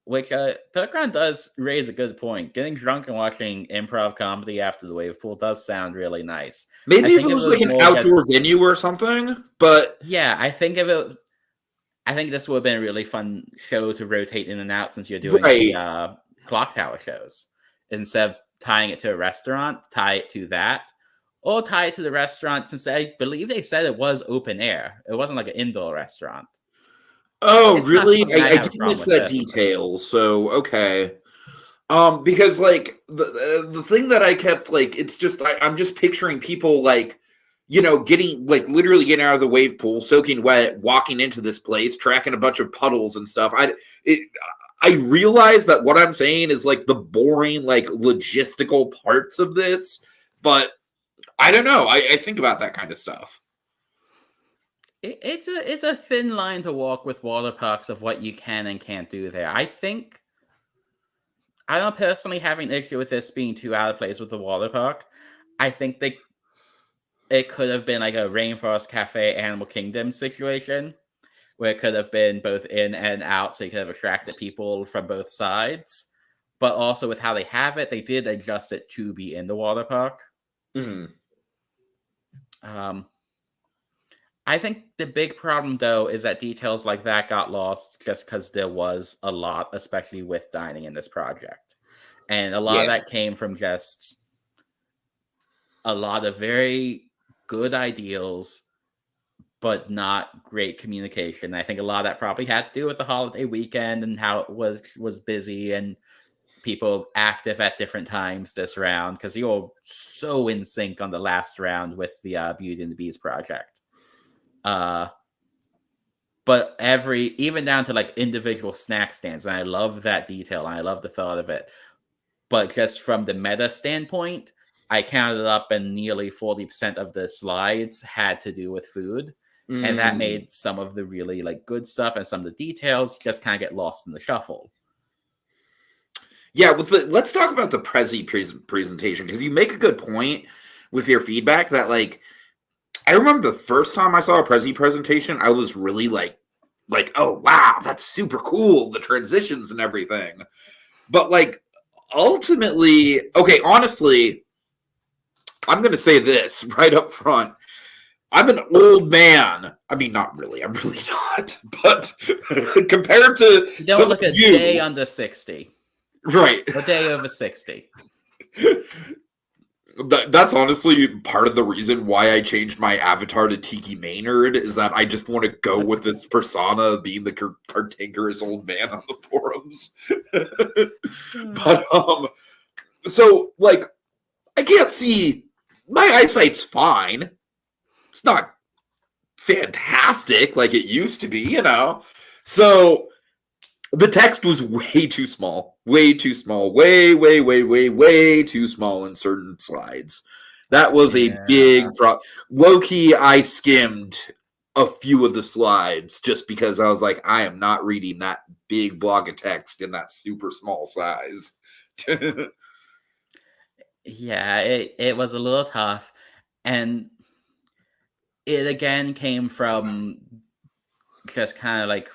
Which Pelican does raise a good point. Getting drunk and watching improv comedy after the wave pool does sound really nice. Maybe if it was like an outdoor venue or something, but yeah, I think this would have been a really fun show to rotate in and out since you're doing the clock tower shows. Instead of tying it to a restaurant, tie it to that, or tie it to the restaurant, since I believe they said it was open air. It wasn't like an indoor restaurant. Oh, really? I did miss that detail. So, okay. Because like the thing that I kept like, it's just I'm just picturing people like, you know, literally getting out of the wave pool, soaking wet, walking into this place, tracking a bunch of puddles and stuff. I realize that what I'm saying is like the boring, like logistical parts of this, but I don't know. I think about that kind of stuff. It's a thin line to walk with water parks of what you can and can't do there. I don't personally have an issue with this being too out of place with the water park. I think it could have been like a Rainforest Cafe Animal Kingdom situation where it could have been both in and out, so you could have attracted people from both sides. But also with how they have it, they did adjust it to be in the water park. Mm-hmm. I think the big problem, though, is that details like that got lost just because there was a lot, especially with dining in this project. And a lot of that came from just a lot of very good ideals, but not great communication. I think a lot of that probably had to do with the holiday weekend and how it was busy and people active at different times this round because you're so in sync on the last round with the Beauty and the Beast project. But even down to like individual snack stands, and I love that detail, and I love the thought of it. But just from the meta standpoint, I counted up, and nearly 40% of the slides had to do with food, and that made some of the really like good stuff and some of the details just kind of get lost in the shuffle. Yeah, let's talk about the Prezi presentation, because you make a good point with your feedback that like. I remember the first time I saw a Prezi presentation, I was really like, oh, wow, that's super cool, the transitions and everything. But, like, ultimately, okay, honestly, I'm going to say this right up front. I'm an old man. I mean, not really. I'm really not. But compared to you don't look a day under 60. Right. A day over 60. That's honestly part of the reason why I changed my avatar to Tiki Maynard, is that I just want to go with this persona of being the cantankerous old man on the forums. But, so, like, I can't see, my eyesight's fine. It's not fantastic like it used to be, you know? So, the text was way too small. Way too small. Way too small in certain slides. That was a big problem. Low-key, I skimmed a few of the slides just because I was like, I am not reading that big block of text in that super small size. Yeah, it was a little tough. And it again came from just kind of like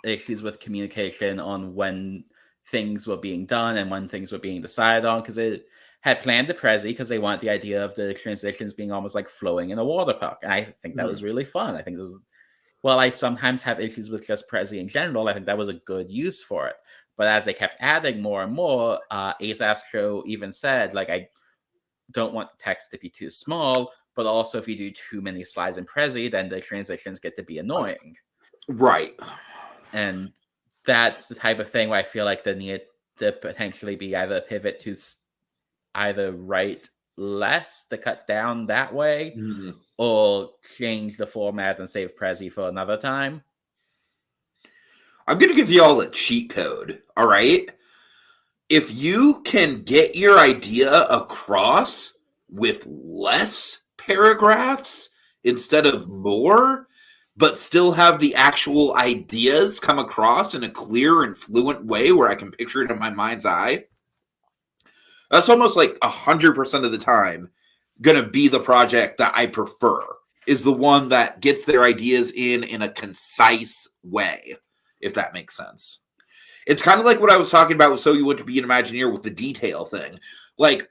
issues with communication on when things were being done and when things were being decided on, because it had planned the Prezi because they want the idea of the transitions being almost like flowing in a water park. And I think that was really fun. I think it was, well, I sometimes have issues with just Prezi in general. I think that was a good use for it. But as they kept adding more and more, Ace Astro even said, like, I don't want the text to be too small, but also if you do too many slides in Prezi, then the transitions get to be annoying. Right. And that's the type of thing where I feel like there need to potentially be either a pivot to either write less to cut down that way, or change the format and save Prezi for another time. I'm going to give you all a cheat code, all right? If you can get your idea across with less paragraphs instead of more, but still have the actual ideas come across in a clear and fluent way where I can picture it in my mind's eye, that's almost like 100% of the time going to be the project that I prefer, is the one that gets their ideas in a concise way, if that makes sense. It's kind of like what I was talking about with So You Want to Be an Imagineer with the detail thing. Like,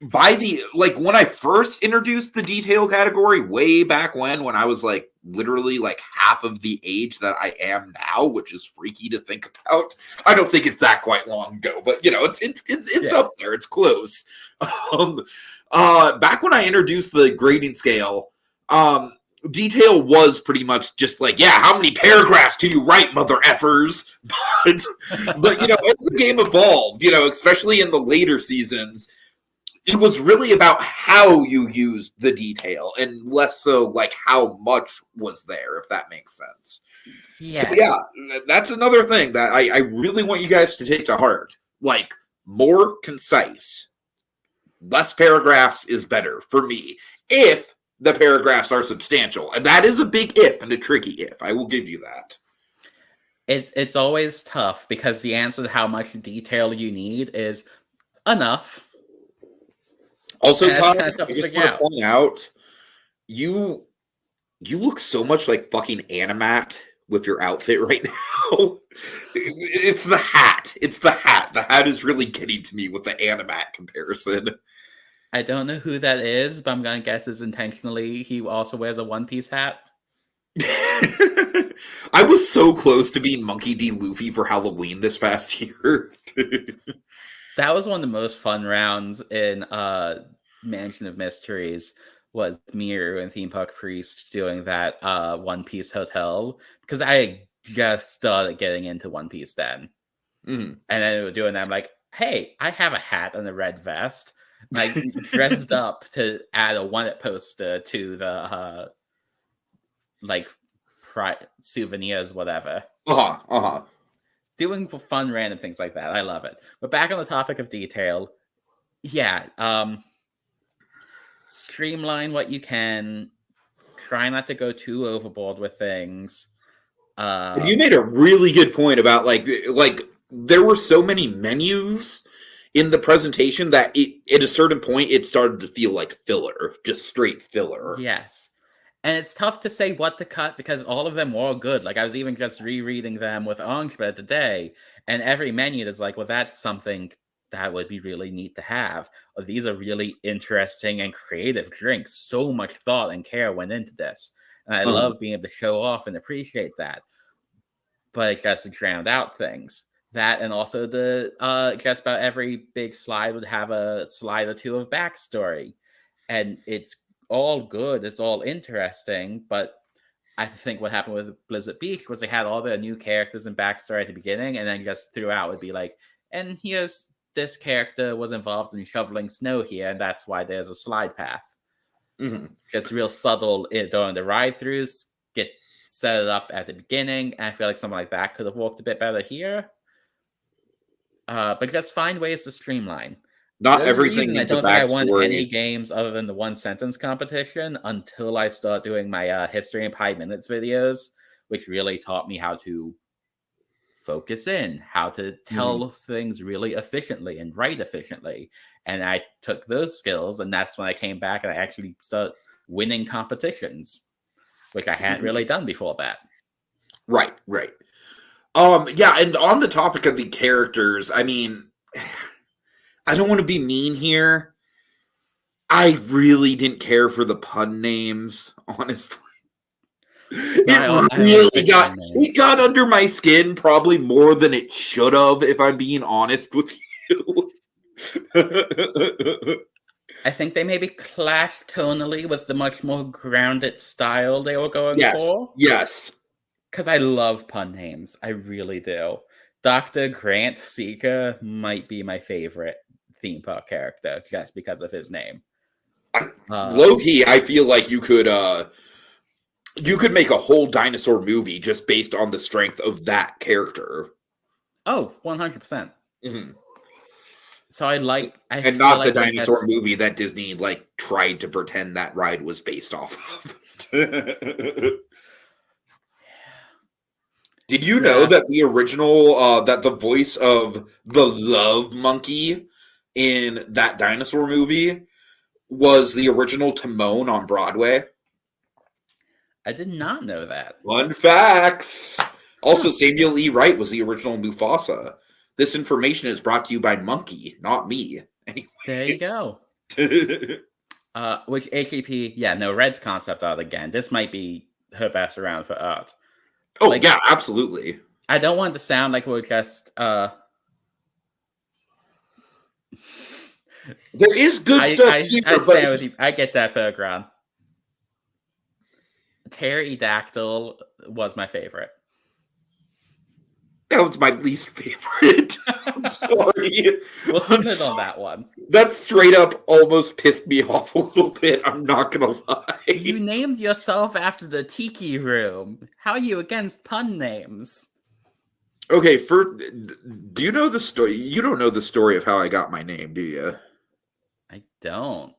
when I first introduced the detail category way back when I was like literally like half of the age that I am now, which is freaky to think about. I don't think it's that quite long ago, but you know, it's up there. It's close. Back when I introduced the grading scale, detail was pretty much just like, yeah, how many paragraphs can you write, mother effers? But you know, as the game evolved, you know, especially in the later seasons, it was really about how you used the detail and less so like how much was there, if that makes sense. Yes. So yeah, that's another thing that I really want you guys to take to heart. Like, more concise. Less paragraphs is better for me, if the paragraphs are substantial. And that is a big if and a tricky if. I will give you that. It's always tough because the answer to how much detail you need is enough. Also, Todd, I just want to point out, you look so much like fucking Animat with your outfit right now. It's the hat. It's the hat. The hat is really getting to me with the Animat comparison. I don't know who that is, but I'm going to guess is intentionally he also wears a One Piece hat. I was so close to being Monkey D. Luffy for Halloween this past year. That was one of the most fun rounds in Mansion of Mysteries, was Miru and Theme Park Priest doing that One Piece hotel, because I just started getting into One Piece then. And then they were doing that. I'm like, hey, I have a hat and a red vest. And I dressed up to add a one-up poster to the souvenirs, whatever. Doing fun random things like that. I love it. But back on the topic of detail, streamline what you can. Try not to go too overboard with things. You made a really good point about like there were so many menus in the presentation that at a certain point it started to feel like filler, just straight filler. Yes. And it's tough to say what to cut because all of them were all good. Like I was even just rereading them with Orangebread today, and every menu is like, well, that's something that would be really neat to have. Or these are really interesting and creative drinks. So much thought and care went into this. And I love being able to show off and appreciate that. But it just drowned out things. That and also the just about every big slide would have a slide or two of backstory. And it's all good, it's all interesting, but I think what happened with Blizzard Beach was they had all their new characters and backstory at the beginning, and then just throughout would be like, and here's this character was involved in shoveling snow here, and that's why there's a slide path. Just real subtle during the ride-throughs, get set up at the beginning, and I feel like something like that could have worked a bit better here. But just find ways to streamline. Not everything. I don't think I won any games other than the one sentence competition until I start doing my history in 5 minutes videos, which really taught me how to focus in, how to tell things really efficiently and write efficiently. And I took those skills, and that's when I came back and I actually started winning competitions, which I hadn't really done before that. Right. Yeah, and on the topic of the characters, I mean, I don't want to be mean here. I really didn't care for the pun names, honestly. It got under my skin probably more than it should have, if I'm being honest with you. I think they maybe clashed tonally with the much more grounded style they were going for. Yes. Because I love pun names. I really do. Dr. Grant Seeker might be my favorite theme park character just because of his name. Low-key, I feel like you could make a whole dinosaur movie just based on the strength of that character. Oh, 100%. So and not the dinosaur movie that Disney tried to pretend that ride was based off of. Did you know that the original, that the voice of the Love Monkey in that dinosaur movie was the original Timon on Broadway? I did not know that. Fun facts. Also, Samuel E. Wright was the original Mufasa. This information is brought to you by Monkey, not me. Anyways. There you go. Which HEP, Red's concept art again. This might be her best round for art. Oh, yeah, absolutely. I don't want to sound like we're just... There is good stuff here. I stand with you. I get that, Bergeron. Pterodactyl was my favorite. That was my least favorite. I'm sorry. We'll submit on that one. That straight up almost pissed me off a little bit. I'm not going to lie. You named yourself after the Tiki room. How are you against pun names? Okay, do you know the story? You don't know the story of how I got my name, do you? I don't.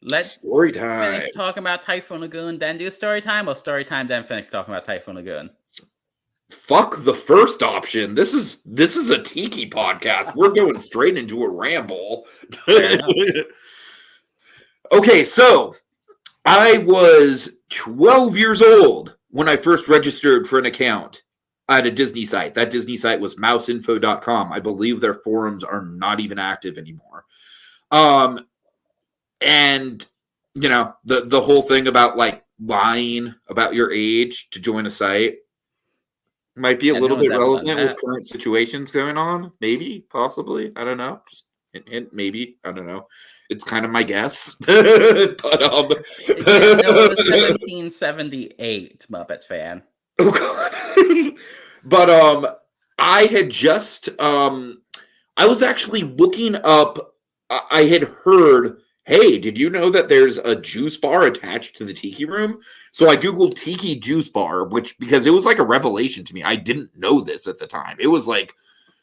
Let's story time. Finish talking about Typhoon Lagoon, then do story time, or story time, then finish talking about Typhoon Lagoon? Fuck the first option. This is a Tiki podcast. We're going straight into a ramble. Okay, so I was 12 years old when I first registered for an account at a Disney site. That Disney site was mouseinfo.com. I believe their forums are not even active anymore. And the whole thing about lying about your age to join a site might be a little bit relevant with current situations going on. Maybe, possibly. I don't know. Just maybe. I don't know. It's kind of my guess. But it was 1778, Muppet fan. Oh god. But I had just I was actually looking up. I had heard, hey, did you know that there's a juice bar attached to the Tiki room? So I googled Tiki juice bar, because it was like a revelation to me. I didn't know this at the time. It was like,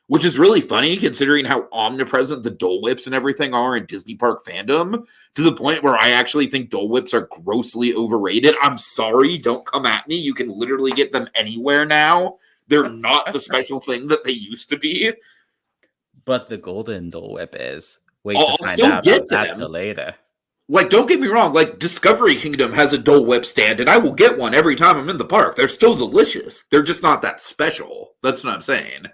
which is really funny considering how omnipresent the Dole Whips and everything are in Disney Park fandom, to the point where I actually think Dole Whips are grossly overrated. I'm sorry, don't come at me. You can literally get them anywhere now. They're not the special thing that they used to be. But the golden Dole Whip is. Wait I'll to find still out get about that them. till later. Like, don't get me wrong. Like, Discovery Kingdom has a Dole Whip stand, and I will get one every time I'm in the park. They're still delicious. They're just not that special. That's what I'm saying.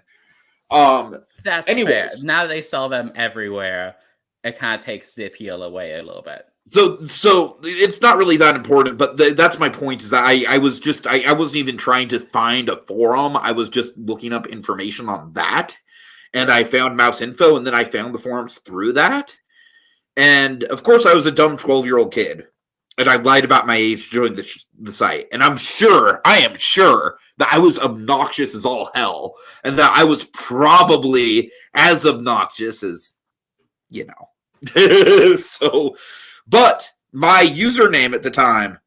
That's fair. Now they sell them everywhere. It kind of takes the appeal away a little bit. So it's not really that important, but that's my point. Is that I wasn't even trying to find a forum. I was just looking up information on that, and I found Mouse Info, and then I found the forums through that. And of course, I was a dumb 12-year-old kid, and I lied about my age during the site. And I am sure that I was obnoxious as all hell, and that I was probably as obnoxious as, you know. So, but my username at the time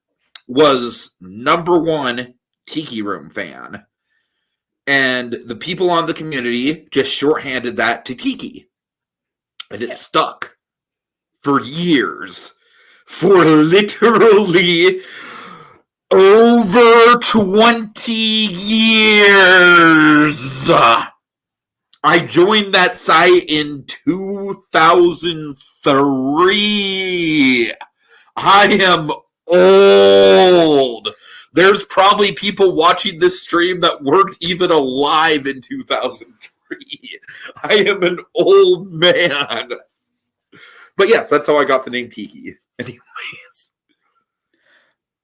was #1 Tiki Room fan, and the people on the community just shorthanded that to Tiki, and it stuck for years, for literally over 20 years. I joined that site in 2003. I am old. There's probably people watching this stream that weren't even alive in 2003. I am an old man. But yes, that's how I got the name Tiki. Anyways.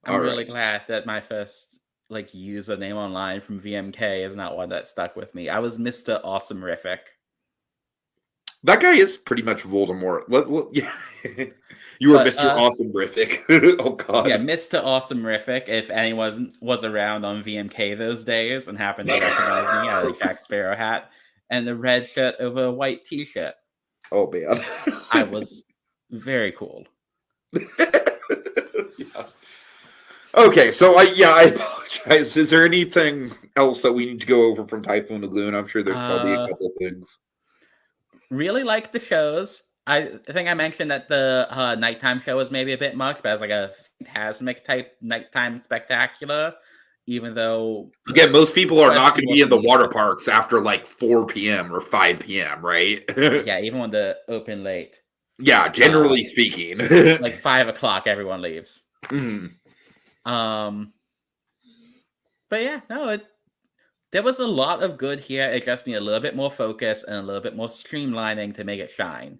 I'm really glad that my first username online from VMK is not one that stuck with me. I was Mr. Awesomerific. That guy is pretty much Voldemort. Yeah. You were Mr. Awesomerific. Oh god. Yeah, Mr. Awesomerific. If anyone was around on VMK those days and happened to recognize me, I had a Jack Sparrow hat and a red shirt over a white t-shirt. Oh man. I was very cool. Yeah. Okay, so I apologize. Is there anything else that we need to go over from Typhoon Lagoon? I'm sure there's probably a couple of things. Really like the shows. I think I mentioned that the nighttime show was maybe a bit much, but it's like a Phantasmic type nighttime spectacular. Even though, again, most people are not going to be in the water parks after like 4 p.m. or 5 p.m., right? Yeah, even when they open late. Yeah, generally speaking. Like 5 o'clock, everyone leaves. Mm. But yeah, no, there was a lot of good here. It just needed a little bit more focus and a little bit more streamlining to make it shine.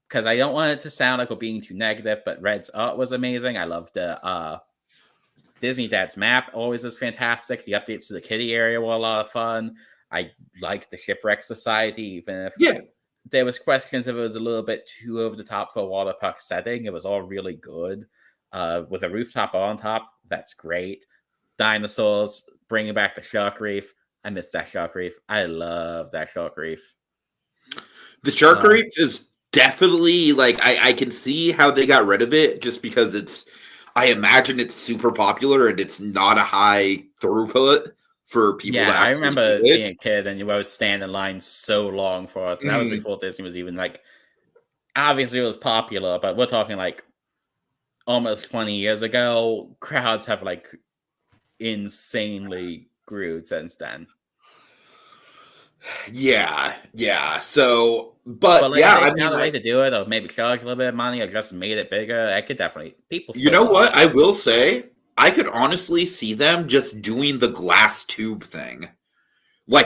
Because I don't want it to sound like we're being too negative, but Red's art was amazing. I loved the Disney Dad's map, always is fantastic. The updates to the kiddie area were a lot of fun. I liked the Shipwreck Society, even if there was questions if it was a little bit too over the top for a water park setting. It was all really good. With a rooftop on top, that's great. Dinosaurs, bringing back the Shark Reef. I miss that Shark Reef. I love that Shark Reef. The Shark Reef is definitely, I can see how they got rid of it, just because I imagine it's super popular and it's not a high throughput for people. Yeah, I remember being a kid and you would stand in line so long for it. That was before Disney was even obviously it was popular, but we're talking almost 20 years ago. Crowds have insanely grew since then. Yeah. So, but yeah, I found a way to do it, or maybe charge a little bit of money, or just made it bigger. I could definitely You know what? I will say, I could honestly see them just doing the glass tube thing,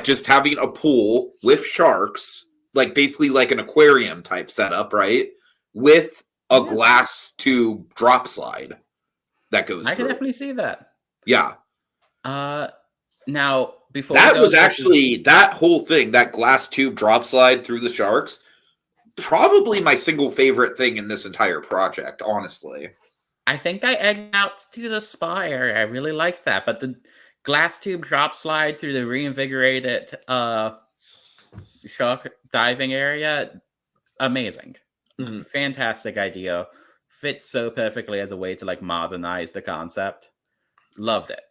just having a pool with sharks, basically like an aquarium type setup, right? With a glass tube drop slide that goes. I can definitely see that. Yeah. Now, before that was actually that whole thing, that glass tube drop slide through the sharks, probably my single favorite thing in this entire project, honestly. I think I egged out to the spa area. I really like that, but the glass tube drop slide through the reinvigorated shark diving area, amazing. Mm-hmm. Fantastic idea. Fits so perfectly as a way to like modernize the concept. Loved it.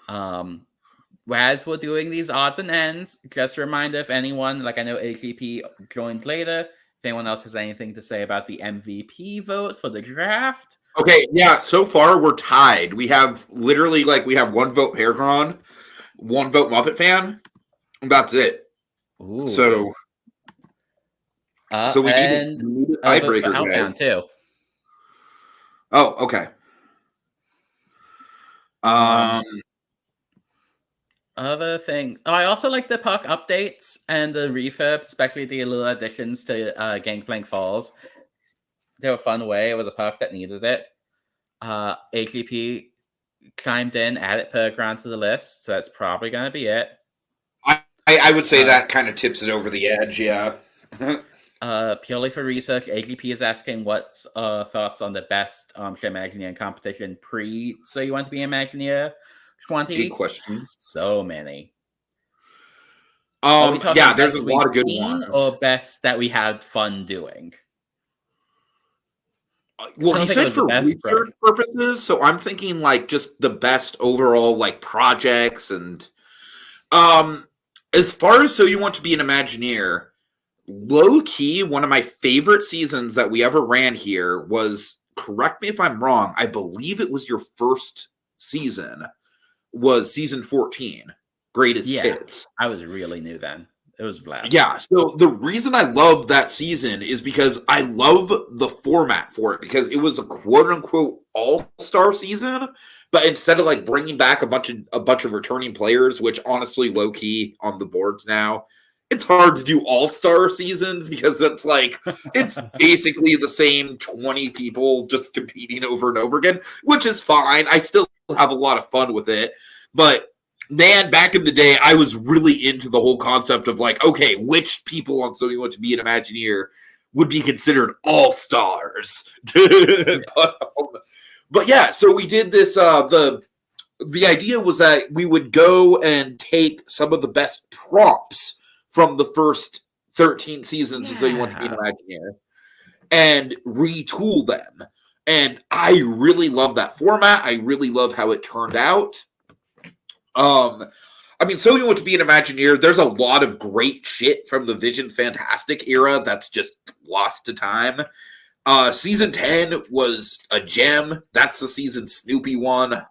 As we're doing these odds and ends, just a reminder, if anyone, like I know AGP joined later, if anyone else has anything to say about the MVP vote for the draft. Okay, yeah, so far we're tied. We have literally we have 1 vote Paragon, 1 vote Muppet Fan, and that's it. Ooh. So we need a tiebreaker Outbound too. Oh, okay. Other things. Oh, I also like the park updates and the refurbs, especially the little additions to Gangplank Falls. They were a fun way. It was a park that needed it. AGP chimed in, added Paragon to the list, so that's probably going to be it. I would say that kind of tips it over the edge, yeah. Purely for research, AGP is asking what's thoughts on the best Imagineer competition pre So You Want to Be Imagineer 20? Good question. So many. Yeah, there's a lot of good ones. Or best that we had fun doing? Well, he said for research purposes, so I'm thinking just the best overall projects and as far as So You Want to Be an Imagineer, low key, one of my favorite seasons that we ever ran here was, correct me if I'm wrong, I believe it was your first season, was season 14, Greatest Kids. I was really new then. It was blast. Yeah, so the reason I love that season is because I love the format for it, because it was a quote-unquote all-star season, but instead of bringing back a bunch of returning players, which honestly, low-key on the boards now, it's hard to do all-star seasons because it's it's basically the same 20 people just competing over and over again, which is fine. I still have a lot of fun with it. But man, back in the day, I was really into the whole concept of okay, which people on So You Want to Be an Imagineer would be considered all-stars. But yeah, so we did this, the idea was that we would go and take some of the best props from the first 13 seasons of So You Want to Be an Imagineer and retool them. And I really love that format. I really love how it turned out. I mean, So You Want to Be an Imagineer, there's a lot of great shit from the Visions Fantastic era that's just lost to time. Season 10 was a gem. That's the season Snoopy won.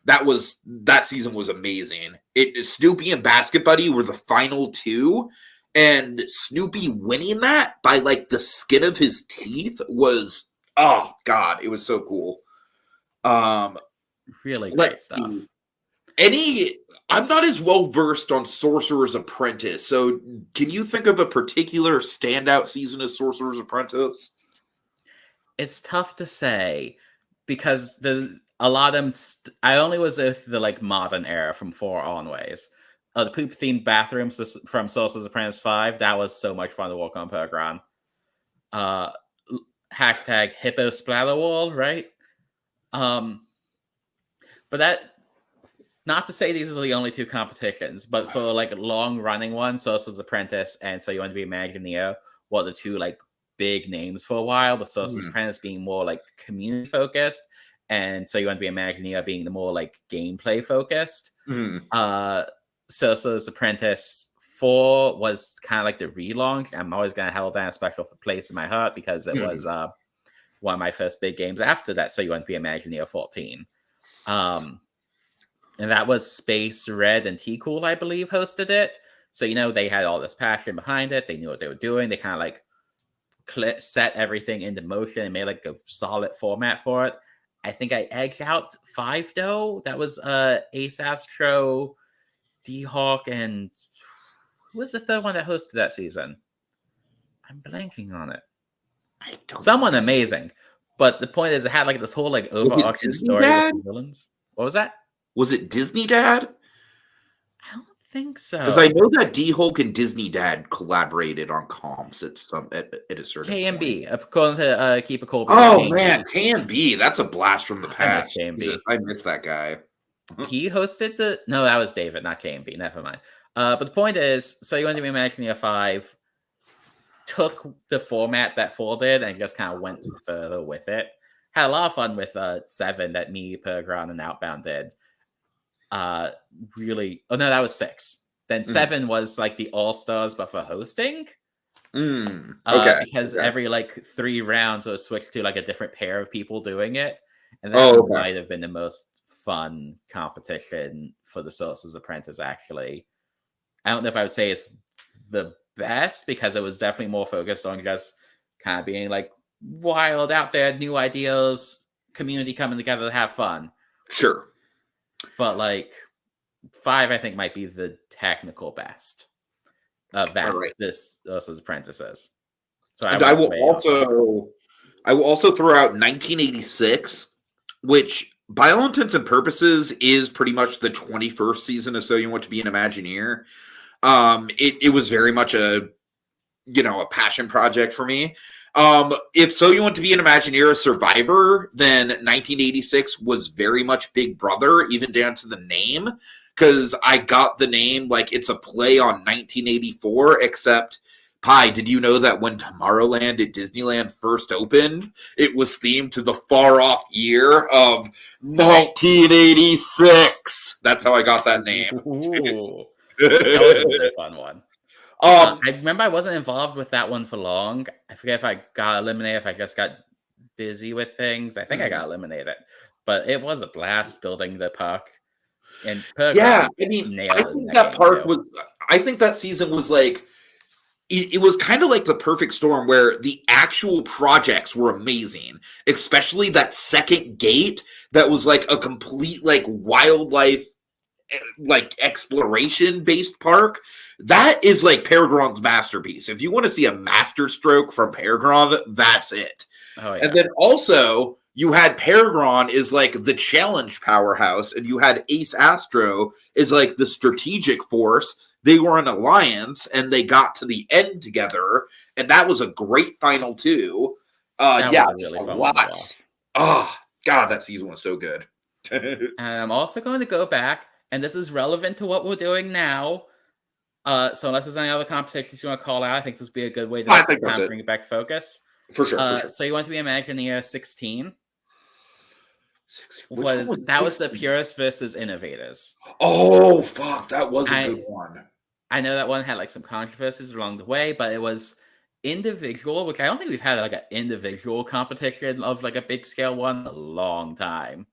That season was amazing. Snoopy and Basket Buddy were the final 2, and Snoopy winning that by the skin of his teeth was, oh god, it was so cool. Really great stuff. I'm not as well versed on Sorcerer's Apprentice, so can you think of a particular standout season of Sorcerer's Apprentice? It's tough to say because a lot of them. I only was with the modern era from 4 onwards. The poop themed bathrooms from Sorcerer's Apprentice 5. That was so much fun to walk on Paragon. Hashtag Hippo Splatter Wall, right? But that. Not to say these are the only 2 competitions, but for long running ones, Sorcerer's Apprentice and So You Want to Be Imagineer were the 2 big names for a while. But Sorcerer's Apprentice being more community focused, and So You Want to Be Imagineer being the more gameplay focused. Sorcerer's Apprentice 4 was kind of the relaunch. I'm always going to hold that a special place in my heart because it was one of my first big games after that. So You Want to Be Imagineer 14. And that was Space Red and T-Cool, I believe, hosted it. So, they had all this passion behind it. They knew what they were doing. They kind of set everything into motion and made a solid format for it. I think I edged out 5, though. That was Ace Astro, D-Hawk, and who was the third one that hosted that season? I'm blanking on it. Someone amazing. But the point is, it had this whole overarching story with the villains. What was that? Was it Disney Dad? I don't think so. Because I know that D-Hulk and Disney Dad collaborated on comps at a certain KMB, point. According to Keeper Colby. Oh, man, KMB. That's a blast from the past. KMB. I miss that guy. He hosted No, that was David, not KMB. Never mind. But the point is, So You Want to Be Imagineer 5 took the format that 4 did and just kind of went further with it. Had a lot of fun with 7 that me, Pergron, and Outbound did. Really... Oh, no, that was 6. Then 7 was like the All-Stars, but for hosting. Okay. Because every like 3 rounds was switched to like a different pair of people doing it. And that might have been the most fun competition for the Sorcerer's Apprentice, actually. I don't know if I would say it's the best, because it was definitely more focused on just kind of being like wild out there, new ideas, community coming together to have fun. Sure. But like 5, I think, might be the technical best of that. This Sorcerer's Apprentices. So I will also throw out 1986, which by all intents and purposes is pretty much the 21st season of So You Want to Be an Imagineer. It was very much a passion project for me. If So You Want to Be an Imagineer, a Survivor, then 1986 was very much Big Brother, even down to the name, because I got the name like it's a play on 1984, except, Pi, did you know that when Tomorrowland at Disneyland first opened, it was themed to the far-off year of 1986? That's how I got that name. Ooh. That was a really fun one. I remember I wasn't involved with that one for long. I forget if I got eliminated, if I just got busy with things. I think I got eliminated. But it was a blast building the park. And I think that season was like, it was kind of like the perfect storm where the actual projects were amazing, especially that second gate that was like a complete like wildlife like exploration based park. That is like Peregrine's masterpiece. If you want to see a masterstroke from Peregrine, that's it. Oh, yeah. And then also you had Peregrine is like the challenge powerhouse, and you had Ace Astro is like the strategic force. They were an alliance, and they got to the end together, and that was a great final too. Really fun one. Oh God, that season was so good. And I'm also going to go back, and this is relevant to what we're doing now. So unless there's any other competitions you want to call out, I think this would be a good way to bring it back to focus. For sure. So You Want to Be Imagineer 16. That was the Purists versus Innovators. Oh, fuck. That was a good one. I know that one had like some controversies along the way, but it was individual, which I don't think we've had like an individual competition of like a big scale one in a long time.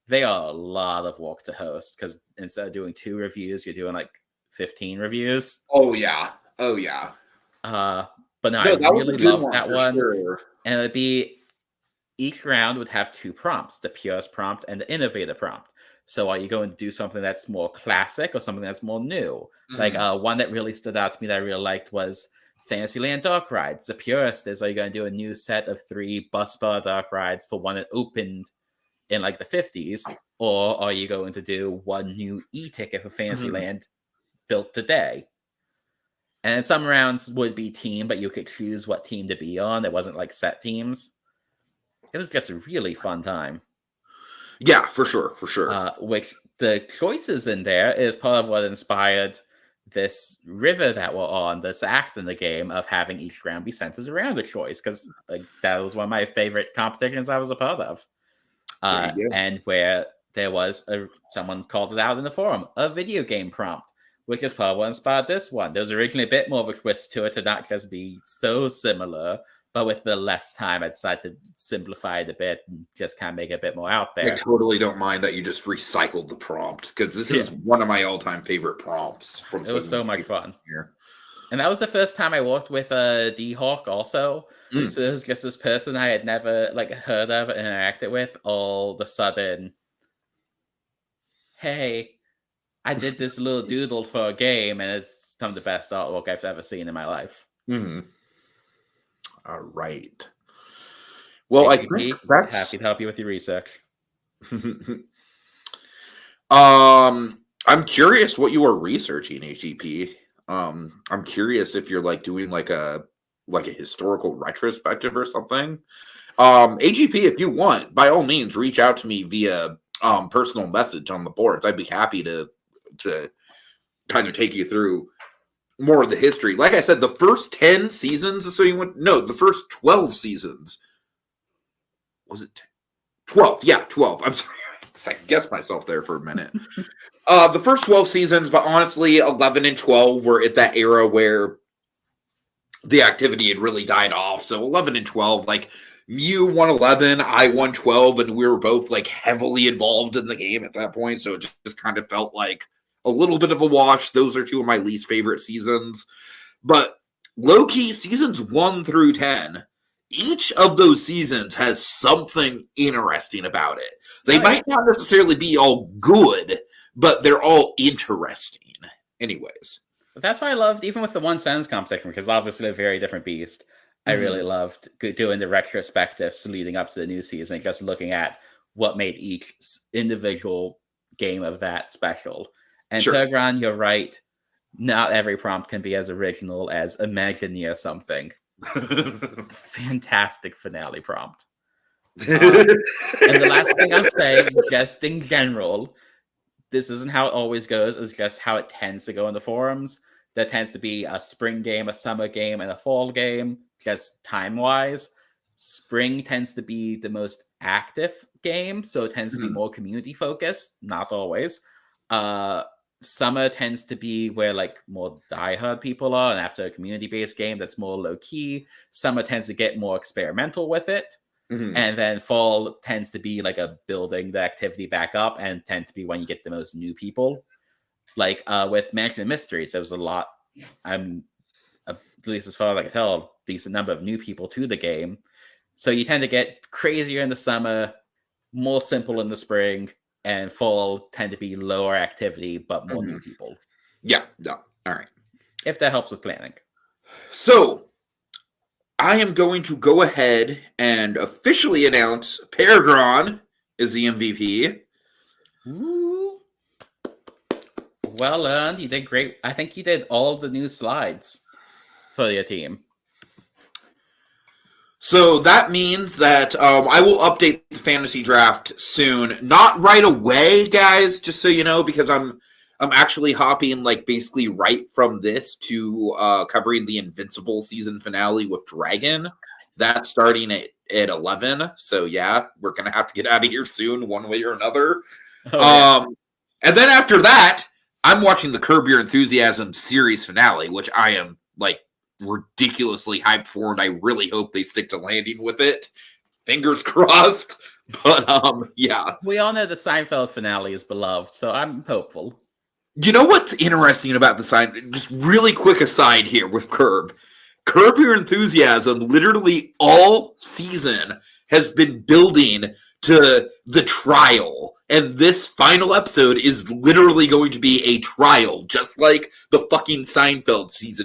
They are a lot of work to host, because instead of doing 2 reviews, you're doing like 15 reviews. Oh yeah. But no, I really love that one. Sure. And it would be, each round would have 2 prompts, the Purist prompt and the Innovator prompt. So are you going to do something that's more classic or something that's more new? Like one that really stood out to me that I really liked was Fantasyland Dark Rides. The Purist is, are you going to do a new set of 3 bus bar dark rides for one that opened in like the 50s? Or are you going to do one new e-ticket for Fantasyland built today? And some rounds would be team, but you could choose what team to be on. It wasn't like set teams. It was just a really fun time. Yeah, for sure. Which the choices in there is part of what inspired this river that we're on, this act in the game of having each round be centered around a choice, because like, that was one of my favorite competitions I was a part of. And where there was someone called it out in the forum, a video game prompt, which is part of what inspired this one. There was originally a bit more of a twist to it to not just be so similar, but with the less time, I decided to simplify it a bit and just kind of make it a bit more out there. I totally don't mind that you just recycled the prompt, because this is one of my all-time favorite prompts. It was so much fun. Here. And that was the first time I worked with D-Hawk also. So it was just this person I had never like heard of and interacted with. All of a sudden, hey, I did this little doodle for a game, and it's some of the best artwork I've ever seen in my life. All right. Well, I think that's happy to help you with your research. I'm curious what you are researching, AGP. I'm curious if you're like doing like a historical retrospective or something. AGP, if you want, by all means, reach out to me via personal message on the boards. I'd be happy to kind of take you through more of the history. Like I said, the first 10 seasons, the first 12 seasons. Was it 12? Yeah, 12. I'm sorry. I guessed myself there for a minute. The first 12 seasons, but honestly, 11 and 12 were at that era where the activity had really died off. So 11 and 12, like, you won 11, I won 12, and we were both like heavily involved in the game at that point. So it just kind of felt like a little bit of a wash. Those are two of my least favorite seasons. But low-key, seasons 1 through 10, each of those seasons has something interesting about it. They might not necessarily be all good, but they're all interesting. Anyways. That's why I loved, even with the one sentence competition, because obviously a very different beast. I really loved doing the retrospectives leading up to the new season, just looking at what made each individual game of that special. And Tegron, you're right. Not every prompt can be as original as Imagine Near Something. Fantastic finale prompt. And the last thing I'll say, just in general, this isn't how it always goes. It's just how it tends to go in the forums. There tends to be a spring game, a summer game, and a fall game, just time-wise. Spring tends to be the most active game, so it tends to be more community-focused. Not always. Summer tends to be where like more diehard people are, and after a community-based game that's more low-key, summer tends to get more experimental with it. And then fall tends to be like a building the activity back up, and tend to be when you get the most new people. Like with Mansion of Mysteries, there was a lot, at least as far as I can tell, a decent number of new people to the game. So you tend to get crazier in the summer, more simple in the spring, and fall tend to be lower activity, but more new people. Yeah. All right. If that helps with planning. So, I am going to go ahead and officially announce Peregrine is the MVP. Ooh. Well earned. You did great. I think you did all the new slides for your team. So that means that I will update the fantasy draft soon. Not right away, guys, just so you know, because I'm actually hopping like basically right from this to covering the Invincible season finale with Dragon. That's starting at 11. So yeah, we're gonna have to get out of here soon, one way or another. And then after that, I'm watching the Curb Your Enthusiasm series finale, which I am like ridiculously hyped for, and I really hope they stick to landing with it. Fingers crossed. But yeah. We all know the Seinfeld finale is beloved, so I'm hopeful. You know what's interesting about the Seinfeld? Just really quick aside here with Curb. Curb Your Enthusiasm, literally all season, has been building to the trial. And this final episode is literally going to be a trial, just like the fucking Seinfeld series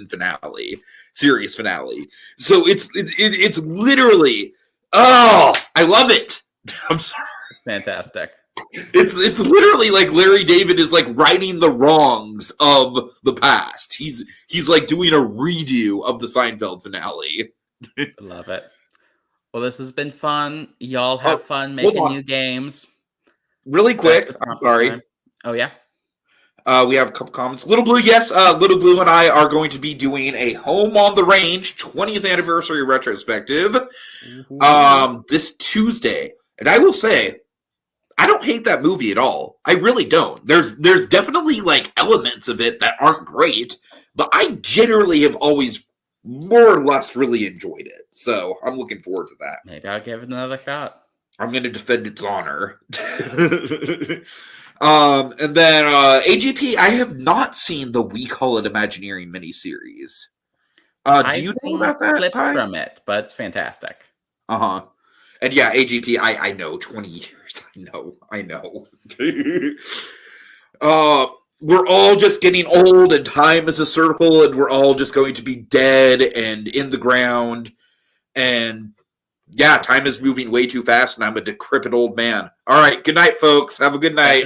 finale. So it's literally, I love it. I'm sorry. Fantastic. It's literally like Larry David is like righting the wrongs of the past. He's like doing a redo of the Seinfeld finale. Love it. Well, this has been fun. Y'all have fun making new games. Really quick, I'm sorry. Time. Oh, yeah? We have a couple comments. Little Blue, yes, Little Blue and I are going to be doing a Home on the Range 20th anniversary retrospective this Tuesday. And I will say, I don't hate that movie at all. I really don't. There's definitely like elements of it that aren't great, but I generally have always more or less really enjoyed it. So I'm looking forward to that. Maybe I'll give it another shot. I'm going to defend its honor. And then AGP, I have not seen the We Call It Imagineering miniseries. Do you know about that? Clips from it, but it's fantastic. Uh-huh. And yeah, AGP, I know, 20 years. I know. We're all just getting old, and time is a circle, and we're all just going to be dead and in the ground. And yeah, time is moving way too fast, and I'm a decrepit old man. All right, good night, folks. Have a good night.